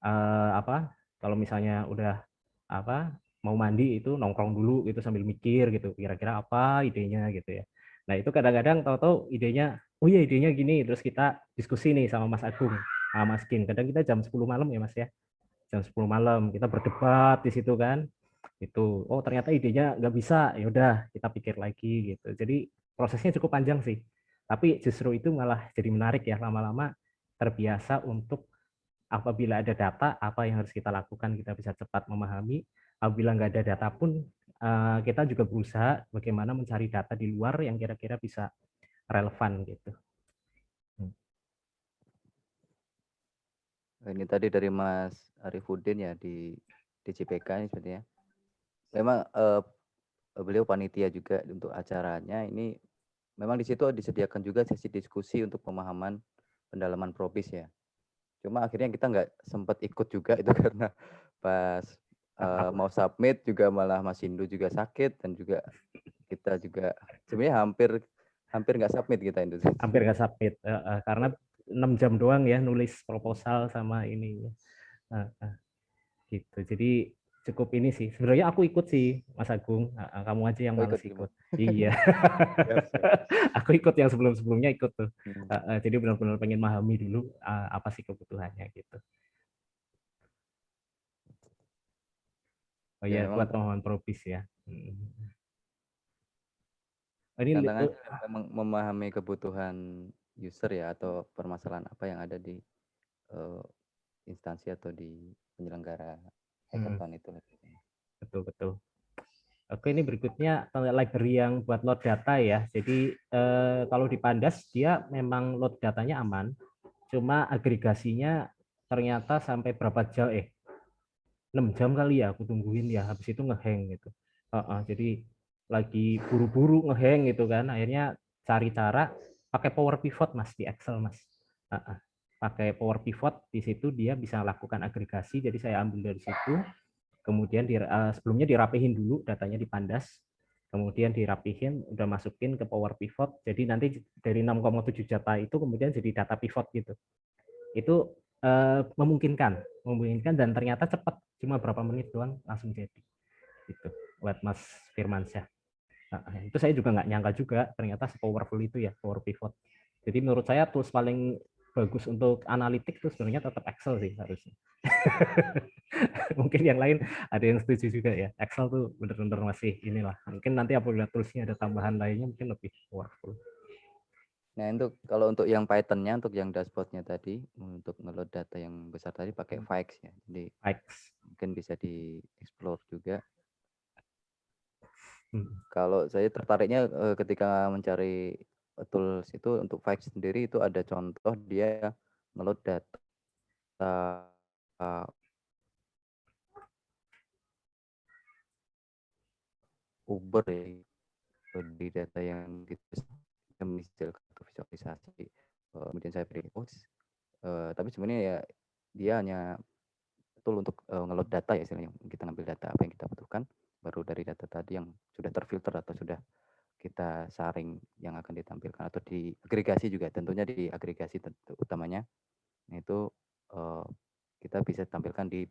apa? Kalau misalnya udah apa mau mandi itu nongkrong dulu gitu sambil mikir gitu kira-kira apa idenya gitu ya. Nah itu kadang-kadang tahu-tahu idenya, oh iya idenya gini, terus kita diskusi nih sama Mas Agung, sama Mas Kin. Kadang kita jam 10 malam ya Mas ya, jam 10 malam kita berdebat di situ kan. Itu oh ternyata idenya nggak bisa, ya udah kita pikir lagi gitu. Jadi prosesnya cukup panjang sih, tapi justru itu malah jadi menarik ya, lama-lama terbiasa untuk apabila ada data, apa yang harus kita lakukan, kita bisa cepat memahami. Apabila nggak ada data pun, kita juga berusaha bagaimana mencari data di luar yang kira-kira bisa relevan gitu. Ini tadi dari Mas Arifudin ya di JPK ini sepertinya. Memang beliau panitia juga untuk acaranya. Ini memang di situ disediakan juga sesi diskusi untuk pemahaman pendalaman probis ya. Cuma akhirnya kita nggak sempat ikut juga itu karena pas mau submit juga malah Mas Hindu juga sakit, dan juga kita juga sebenarnya hampir nggak submit kita itu. Hampir nggak submit karena 6 jam doang ya nulis proposal sama ini. Gitu. Jadi cukup ini sih. Sebenarnya aku ikut sih, Mas Agung. Kamu aja yang males ikut. Iya. Aku ikut yang sebelum-sebelumnya ikut tuh. Jadi benar-benar pengen memahami dulu apa sih kebutuhannya gitu. Oh ya, buat pemahaman probis ya. Ini tantangan memang memahami kebutuhan user ya, atau permasalahan apa yang ada di instansi atau di penyelenggara hackathon itu. Betul. Oke, ini berikutnya library yang buat load data ya. Jadi kalau di Pandas dia memang load datanya aman, cuma agregasinya ternyata sampai berapa jam 6 jam kali ya aku tungguin ya, habis itu ngehang gitu. Jadi lagi buru-buru ngehang gitu kan, akhirnya cari cara pakai Power Pivot Mas di Excel Mas. Pakai Power Pivot, di situ dia bisa lakukan agregasi, jadi saya ambil dari situ, kemudian sebelumnya dirapihin dulu datanya di Pandas, kemudian dirapihin, udah masukin ke Power Pivot, jadi nanti dari 6,7 data itu kemudian jadi data pivot gitu. Itu memungkinkan dan ternyata cepat, cuma berapa menit doang langsung jadi. Itu buat Mas Firmansyah. Itu saya juga nggak nyangka juga ternyata se-powerful itu ya Power Pivot. Jadi menurut saya tools paling bagus untuk analitik itu sebenarnya tetap Excel sih harusnya. Mungkin yang lain ada yang setuju juga ya. Excel tuh benar-benar masih inilah. Mungkin nanti apabila toolsnya ada tambahan lainnya mungkin lebih powerful. Nah, kalau untuk yang Python-nya, untuk yang dashboard-nya tadi, untuk ngeload data yang besar tadi pakai Vix ya. Jadi mungkin bisa di-explore juga. Kalau saya tertariknya ketika mencari tools itu untuk Vix sendiri, itu ada contoh dia ngeload data Uber ya, di data yang menghasilkan visualisasi. Kemudian saya beri tapi sebenarnya ya dia hanya tool untuk ngeload data ya, istilahnya kita ngambil data apa yang kita butuhkan, baru dari data tadi yang sudah terfilter atau sudah kita saring yang akan ditampilkan, atau diagregasi juga, tentunya di agregasi utamanya. Nah, itu kita bisa tampilkan di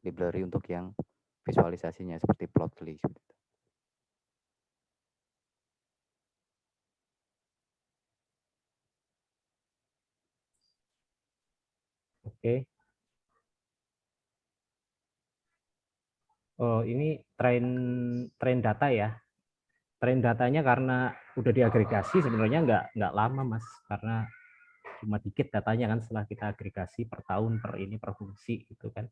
library untuk yang visualisasinya seperti Plotly. Oke. Oh, ini train data ya. train datanya karena udah diagregasi sebenarnya nggak lama Mas, karena cuma dikit datanya kan setelah kita agregasi per tahun, per fungsi gitu kan.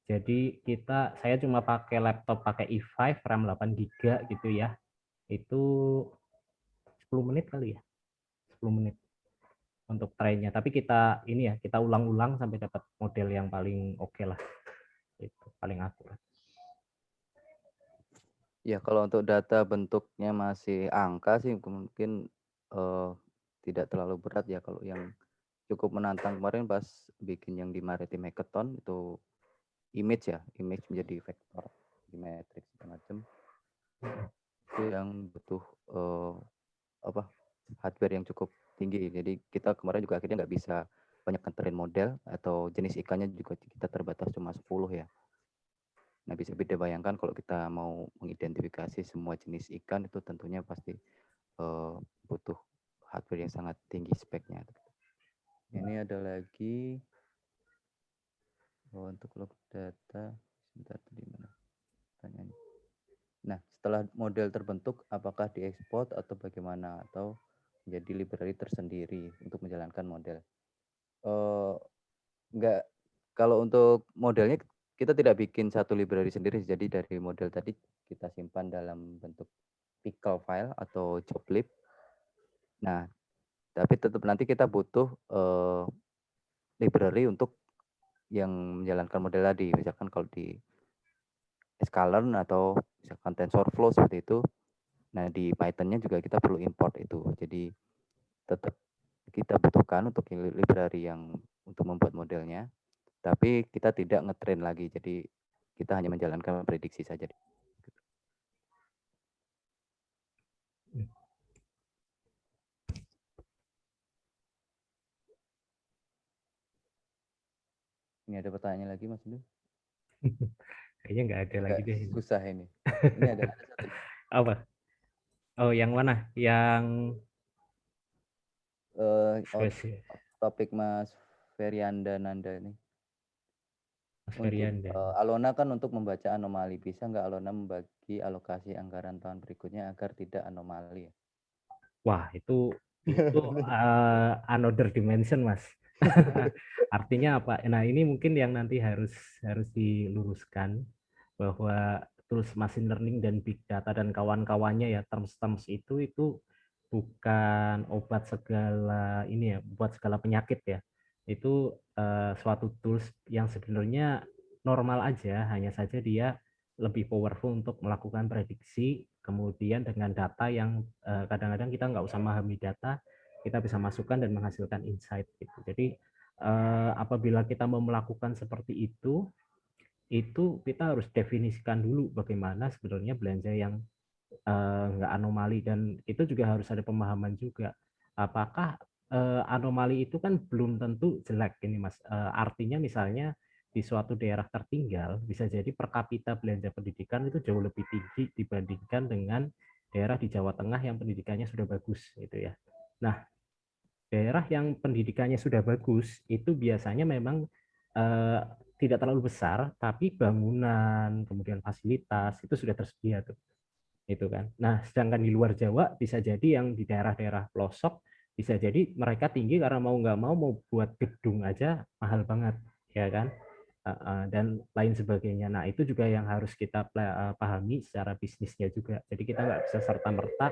Jadi saya cuma pakai laptop pakai i5 RAM 8 GB gitu ya. Itu 10 menit kali ya. 10 menit untuk trainnya. Tapi kita ulang-ulang sampai dapat model yang paling oke lah. Itu paling akurat. Ya, kalau untuk data bentuknya masih angka sih mungkin tidak terlalu berat ya. Kalau yang cukup menantang kemarin pas bikin yang di Maritime Hackathon itu image menjadi vektor di matrix segala macam. Itu yang butuh hardware yang cukup tinggi. Jadi kita kemarin juga akhirnya nggak bisa banyak train model atau jenis ikannya juga kita terbatas cuma 10 ya. Nah, bisa beda bayangkan kalau kita mau mengidentifikasi semua jenis ikan itu tentunya pasti butuh hardware yang sangat tinggi speknya. Ini ada lagi untuk log data, sebentar di mana pertanyaannya. Nah, setelah model terbentuk, apakah diekspor atau bagaimana atau menjadi library tersendiri untuk menjalankan model? Enggak, kalau untuk modelnya kita tidak bikin satu library sendiri, jadi dari model tadi kita simpan dalam bentuk pickle file atau joblib. Nah, tapi tetap nanti kita butuh library untuk yang menjalankan model tadi. Misalkan kalau di sklearn atau misalkan TensorFlow seperti itu. Nah, di Python-nya juga kita perlu import itu. Jadi tetap kita butuhkan untuk library yang untuk membuat modelnya. Tapi kita tidak ngetrain lagi, jadi kita hanya menjalankan prediksi saja. Ini ada pertanyaan lagi Mas Indu? Kayaknya nggak ada lagi deh. Susah ini. Ini ada satu. Apa? Oh, yang mana? Yang topik Mas Ferianda Nanda ini. Mas Ferianda. Alona kan untuk membaca anomali, bisa nggak Alona membagi alokasi anggaran tahun berikutnya agar tidak anomali? Wah, itu another dimension, Mas. Artinya apa? Nah, ini mungkin yang nanti harus diluruskan bahwa tools machine learning dan big data dan kawan-kawannya ya, terms itu bukan obat segala ini ya, buat segala penyakit ya. Itu suatu tools yang sebenarnya normal aja, hanya saja dia lebih powerful untuk melakukan prediksi, kemudian dengan data yang kadang-kadang kita nggak usah memahami data, kita bisa masukkan dan menghasilkan insight gitu. Jadi apabila kita mau melakukan seperti itu kita harus definisikan dulu bagaimana sebenarnya belanja yang nggak anomali, dan itu juga harus ada pemahaman juga. Apakah anomali itu kan belum tentu jelek ini Mas. Artinya misalnya di suatu daerah tertinggal bisa jadi per kapita belanja pendidikan itu jauh lebih tinggi dibandingkan dengan daerah di Jawa Tengah yang pendidikannya sudah bagus gitu ya. Nah, daerah yang pendidikannya sudah bagus itu biasanya memang tidak terlalu besar, tapi bangunan kemudian fasilitas itu sudah tersedia tuh. Itu kan. Nah, sedangkan di luar Jawa bisa jadi yang di daerah-daerah pelosok bisa jadi mereka tinggi karena mau nggak mau buat gedung aja mahal banget, ya kan? Dan lain sebagainya. Nah, itu juga yang harus kita pahami secara bisnisnya juga. Jadi kita nggak bisa serta-merta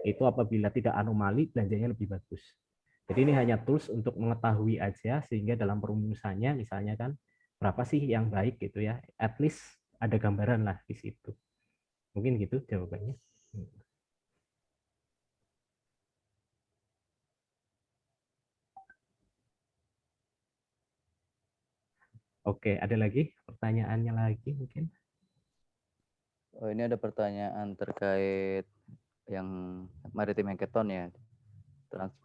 itu apabila tidak anomali belanjanya lebih bagus. Jadi ini hanya tools untuk mengetahui aja, sehingga dalam perumusannya misalnya kan berapa sih yang baik gitu ya. At least ada gambaran lah di situ. Mungkin gitu jawabannya. Oke, ada lagi pertanyaannya lagi mungkin? Oh, ini ada pertanyaan terkait yang Maritime Hackathon ya.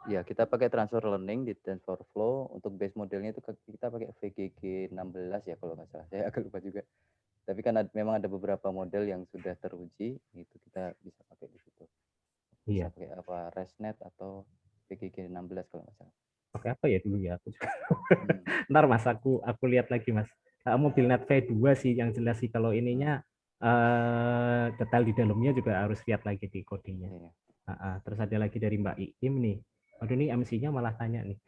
Ya, kita pakai transfer learning di TensorFlow. Untuk base modelnya itu kita pakai VGG 16 ya kalau nggak salah. Saya agak lupa juga. Tapi kan memang ada beberapa model yang sudah teruji, itu kita bisa pakai di situ. Bisa pakai apa, ResNet atau VGG 16 kalau nggak salah. Pakai apa ya dulu ya? Aku juga. Ntar Mas, aku lihat lagi Mas. Mobilnet V2 sih yang jelas sih, kalau ininya detail di dalamnya juga harus lihat lagi di codingnya. Iya. Terus ada lagi dari Mbak Iim nih. Aduh nih MC-nya malah tanya nih.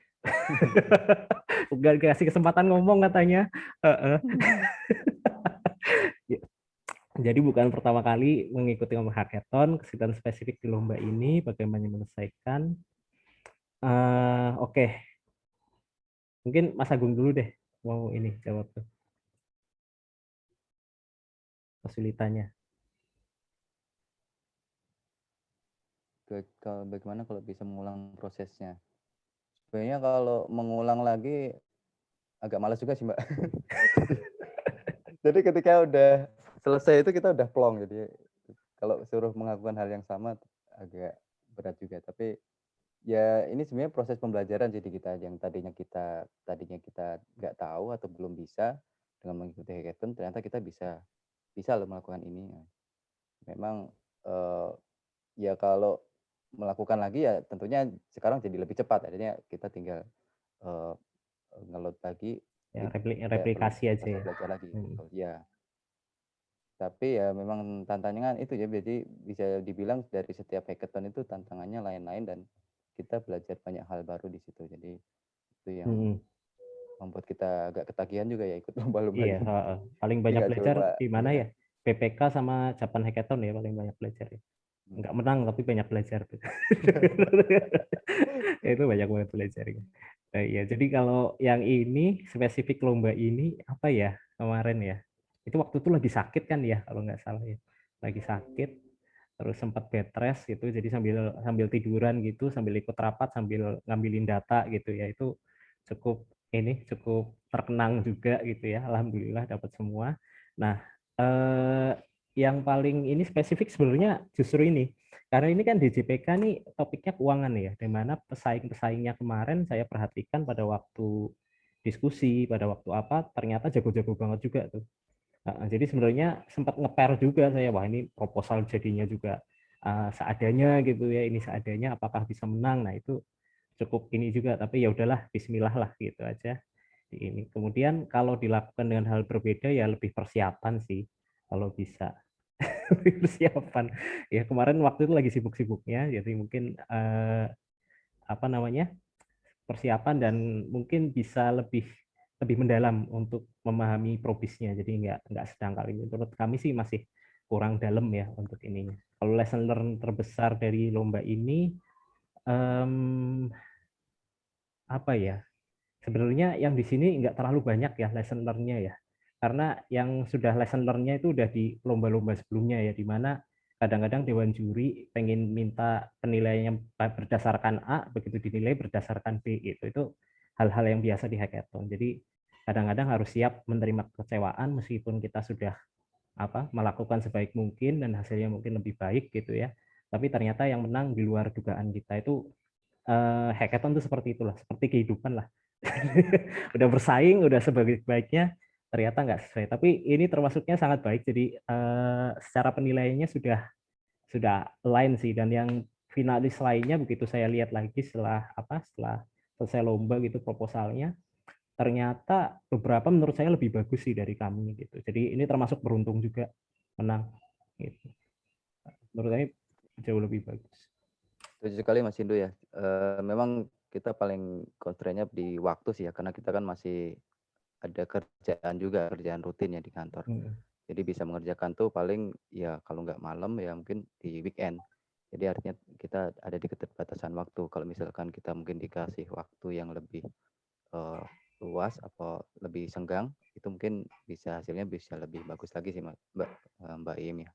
Gak kasih kesempatan ngomong katanya. Jadi bukan pertama kali mengikuti lomba hackathon, kesulitan spesifik di lomba ini, bagaimana menyelesaikan. Oke. Mungkin Mas Agung dulu deh, mau ini jawab tuh. Kesulitannya. Bagaimana kalau bisa mengulang prosesnya? Sebenarnya kalau mengulang lagi agak malas juga sih Mbak. Jadi ketika udah selesai itu kita udah plong, jadi kalau suruh melakukan hal yang sama agak berat juga. Tapi ya ini sebenarnya proses pembelajaran, jadi kita yang tadinya kita nggak tahu atau belum bisa dengan mengikuti hackathon, ternyata kita bisa loh melakukan ini. Memang ya kalau melakukan lagi ya tentunya sekarang jadi lebih cepat, akhirnya kita tinggal ngeload lagi, Ya, tidak perlu replikasi aja ya. belajar lagi. Ya, tapi ya memang tantangannya itu ya, jadi bisa dibilang dari setiap hackathon itu tantangannya lain-lain dan kita belajar banyak hal baru di situ. Jadi itu yang membuat kita agak ketagihan juga ya ikut lomba-lomba Iya, ini. paling banyak belajar di mana ya? Iya. PPK sama Japan Hackathon ya paling banyak belajar ya. Nggak menang tapi banyak belajar tuh. Itu banyak banget belajar. Ya, jadi kalau yang ini spesifik lomba ini apa ya kemarin ya? Itu waktu itu lagi sakit kan ya kalau nggak salah ya. Lagi sakit, terus sempat bed rest gitu, jadi sambil tiduran gitu, sambil ikut rapat, sambil ngambilin data gitu ya. Itu cukup terkenang juga gitu ya. Alhamdulillah dapat semua. Nah, yang paling ini spesifik sebenarnya justru ini. Karena ini kan di JPK nih topiknya keuangan ya, di mana pesaing-pesaingnya kemarin saya perhatikan pada waktu diskusi, pada waktu apa, ternyata jago-jago banget juga tuh. Jadi sebenarnya sempat nge-pair juga saya, wah ini proposal jadinya juga seadanya gitu ya, ini seadanya apakah bisa menang. Nah itu cukup ini juga, tapi ya udahlah, bismillah lah gitu aja. Ini kemudian kalau dilakukan dengan hal berbeda ya lebih persiapan sih kalau bisa. Persiapan ya, kemarin waktu itu lagi sibuk-sibuknya, jadi mungkin apa namanya, persiapan dan mungkin bisa lebih mendalam untuk memahami probisnya, jadi nggak sedang kali ini. Menurut kami sih masih kurang dalam ya untuk ininya. Kalau lesson learn terbesar dari lomba ini apa ya, sebenarnya yang di sini nggak terlalu banyak ya lesson learn-nya ya, karena yang sudah lesson learn-nya itu udah di lomba-lomba sebelumnya ya, di mana kadang-kadang dewan juri pengen minta penilaiannya berdasarkan A, begitu dinilai berdasarkan B gitu. Itu hal-hal yang biasa di hackathon. Jadi kadang-kadang harus siap menerima kekecewaan meskipun kita sudah melakukan sebaik mungkin dan hasilnya mungkin lebih baik gitu ya. Tapi ternyata yang menang di luar dugaan kita. Itu hackathon itu seperti itulah, seperti kehidupan lah. Udah bersaing, udah sebaik-baiknya, ternyata nggak sesuai. Tapi ini termasuknya sangat baik, jadi secara penilaiannya sudah align sih. Dan yang finalis lainnya begitu saya lihat lagi setelah selesai lomba gitu proposalnya, ternyata beberapa menurut saya lebih bagus sih dari kami gitu. Jadi ini termasuk beruntung juga menang gitu. Menurut saya jauh lebih bagus. Setuju sekali Mas Hindu ya. Memang kita paling constraint-nya di waktu sih ya, karena kita kan masih ada kerjaan rutin ya di kantor. Jadi bisa mengerjakan tuh paling ya kalau nggak malam ya mungkin di weekend. Jadi artinya kita ada di keterbatasan waktu. Kalau misalkan kita mungkin dikasih waktu yang lebih luas atau lebih senggang, itu mungkin hasilnya bisa lebih bagus lagi sih Mbak Im ya.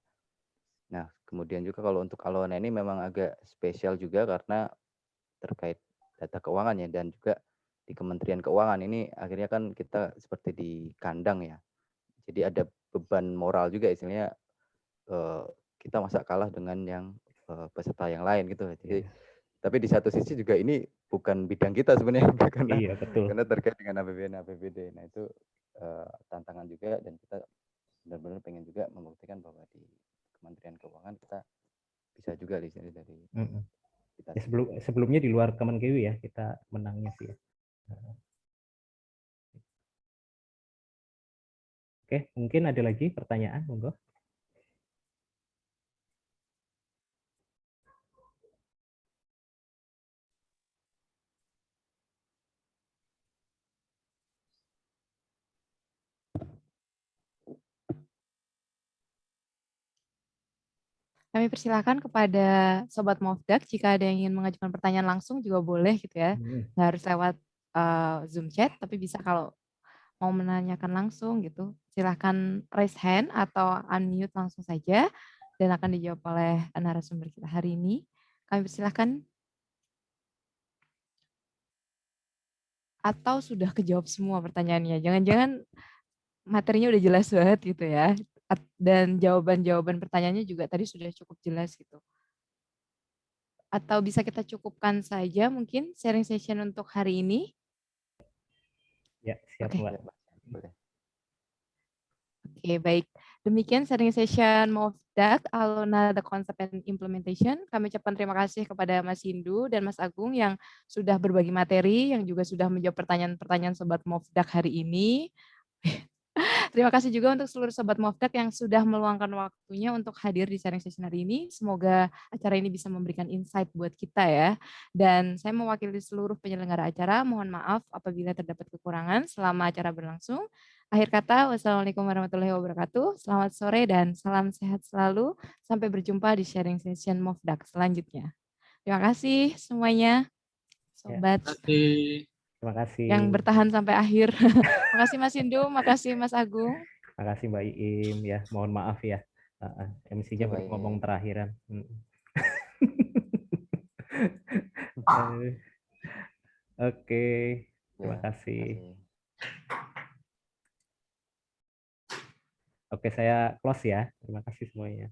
Nah, kemudian juga kalau untuk Alona ini memang agak spesial juga karena terkait data keuangan ya, dan juga di Kementerian Keuangan ini akhirnya kan kita seperti di kandang ya. Jadi ada beban moral juga istilahnya, kita masa kalah dengan yang peserta yang lain gitu. Jadi tapi di satu sisi juga ini bukan bidang kita sebenarnya karena terkait dengan APBD. Nah, itu tantangan juga, dan kita benar-benar pengen juga membuktikan bahwa di Kementerian Keuangan kita bisa juga di sini dari kita. Ya, sebelumnya di luar Kemenkeu ya kita menangnya sih ya. Oke, mungkin ada lagi pertanyaan, monggo. Kami persilakan kepada Sobat Mofdak jika ada yang ingin mengajukan pertanyaan langsung juga boleh gitu ya. Nggak harus lewat Zoom chat, tapi bisa kalau mau menanyakan langsung gitu. Silahkan raise hand atau unmute langsung saja dan akan dijawab oleh narasumber kita hari ini. Kami persilakan. Atau sudah kejawab semua pertanyaannya. Jangan-jangan materinya udah jelas banget gitu ya. Dan jawaban-jawaban pertanyaannya juga tadi sudah cukup jelas gitu. Atau bisa kita cukupkan saja mungkin sharing session untuk hari ini. Ya, siap, Oke. Mbak. Boleh. Oke, baik. Demikian sharing session Mofdak, Alona The Concept and Implementation. Kami ucapkan terima kasih kepada Mas Hindu dan Mas Agung yang sudah berbagi materi, yang juga sudah menjawab pertanyaan-pertanyaan Sobat Mofdak hari ini. Terima kasih juga untuk seluruh Sobat Mofdak yang sudah meluangkan waktunya untuk hadir di sharing session hari ini. Semoga acara ini bisa memberikan insight buat kita ya. Dan saya mewakili seluruh penyelenggara acara, mohon maaf apabila terdapat kekurangan selama acara berlangsung. Akhir kata, wassalamualaikum warahmatullahi wabarakatuh. Selamat sore dan salam sehat selalu. Sampai berjumpa di sharing session Mofdak selanjutnya. Terima kasih semuanya, Sobat. Terima kasih. Yang bertahan sampai akhir. Makasih Mas Hindu, makasih Mas Agung. Terima kasih Mbak Iim ya. Mohon maaf ya. MC-nya baru ngomong terakhiran. Oke, terima kasih. Oke, saya close ya. Terima kasih semuanya.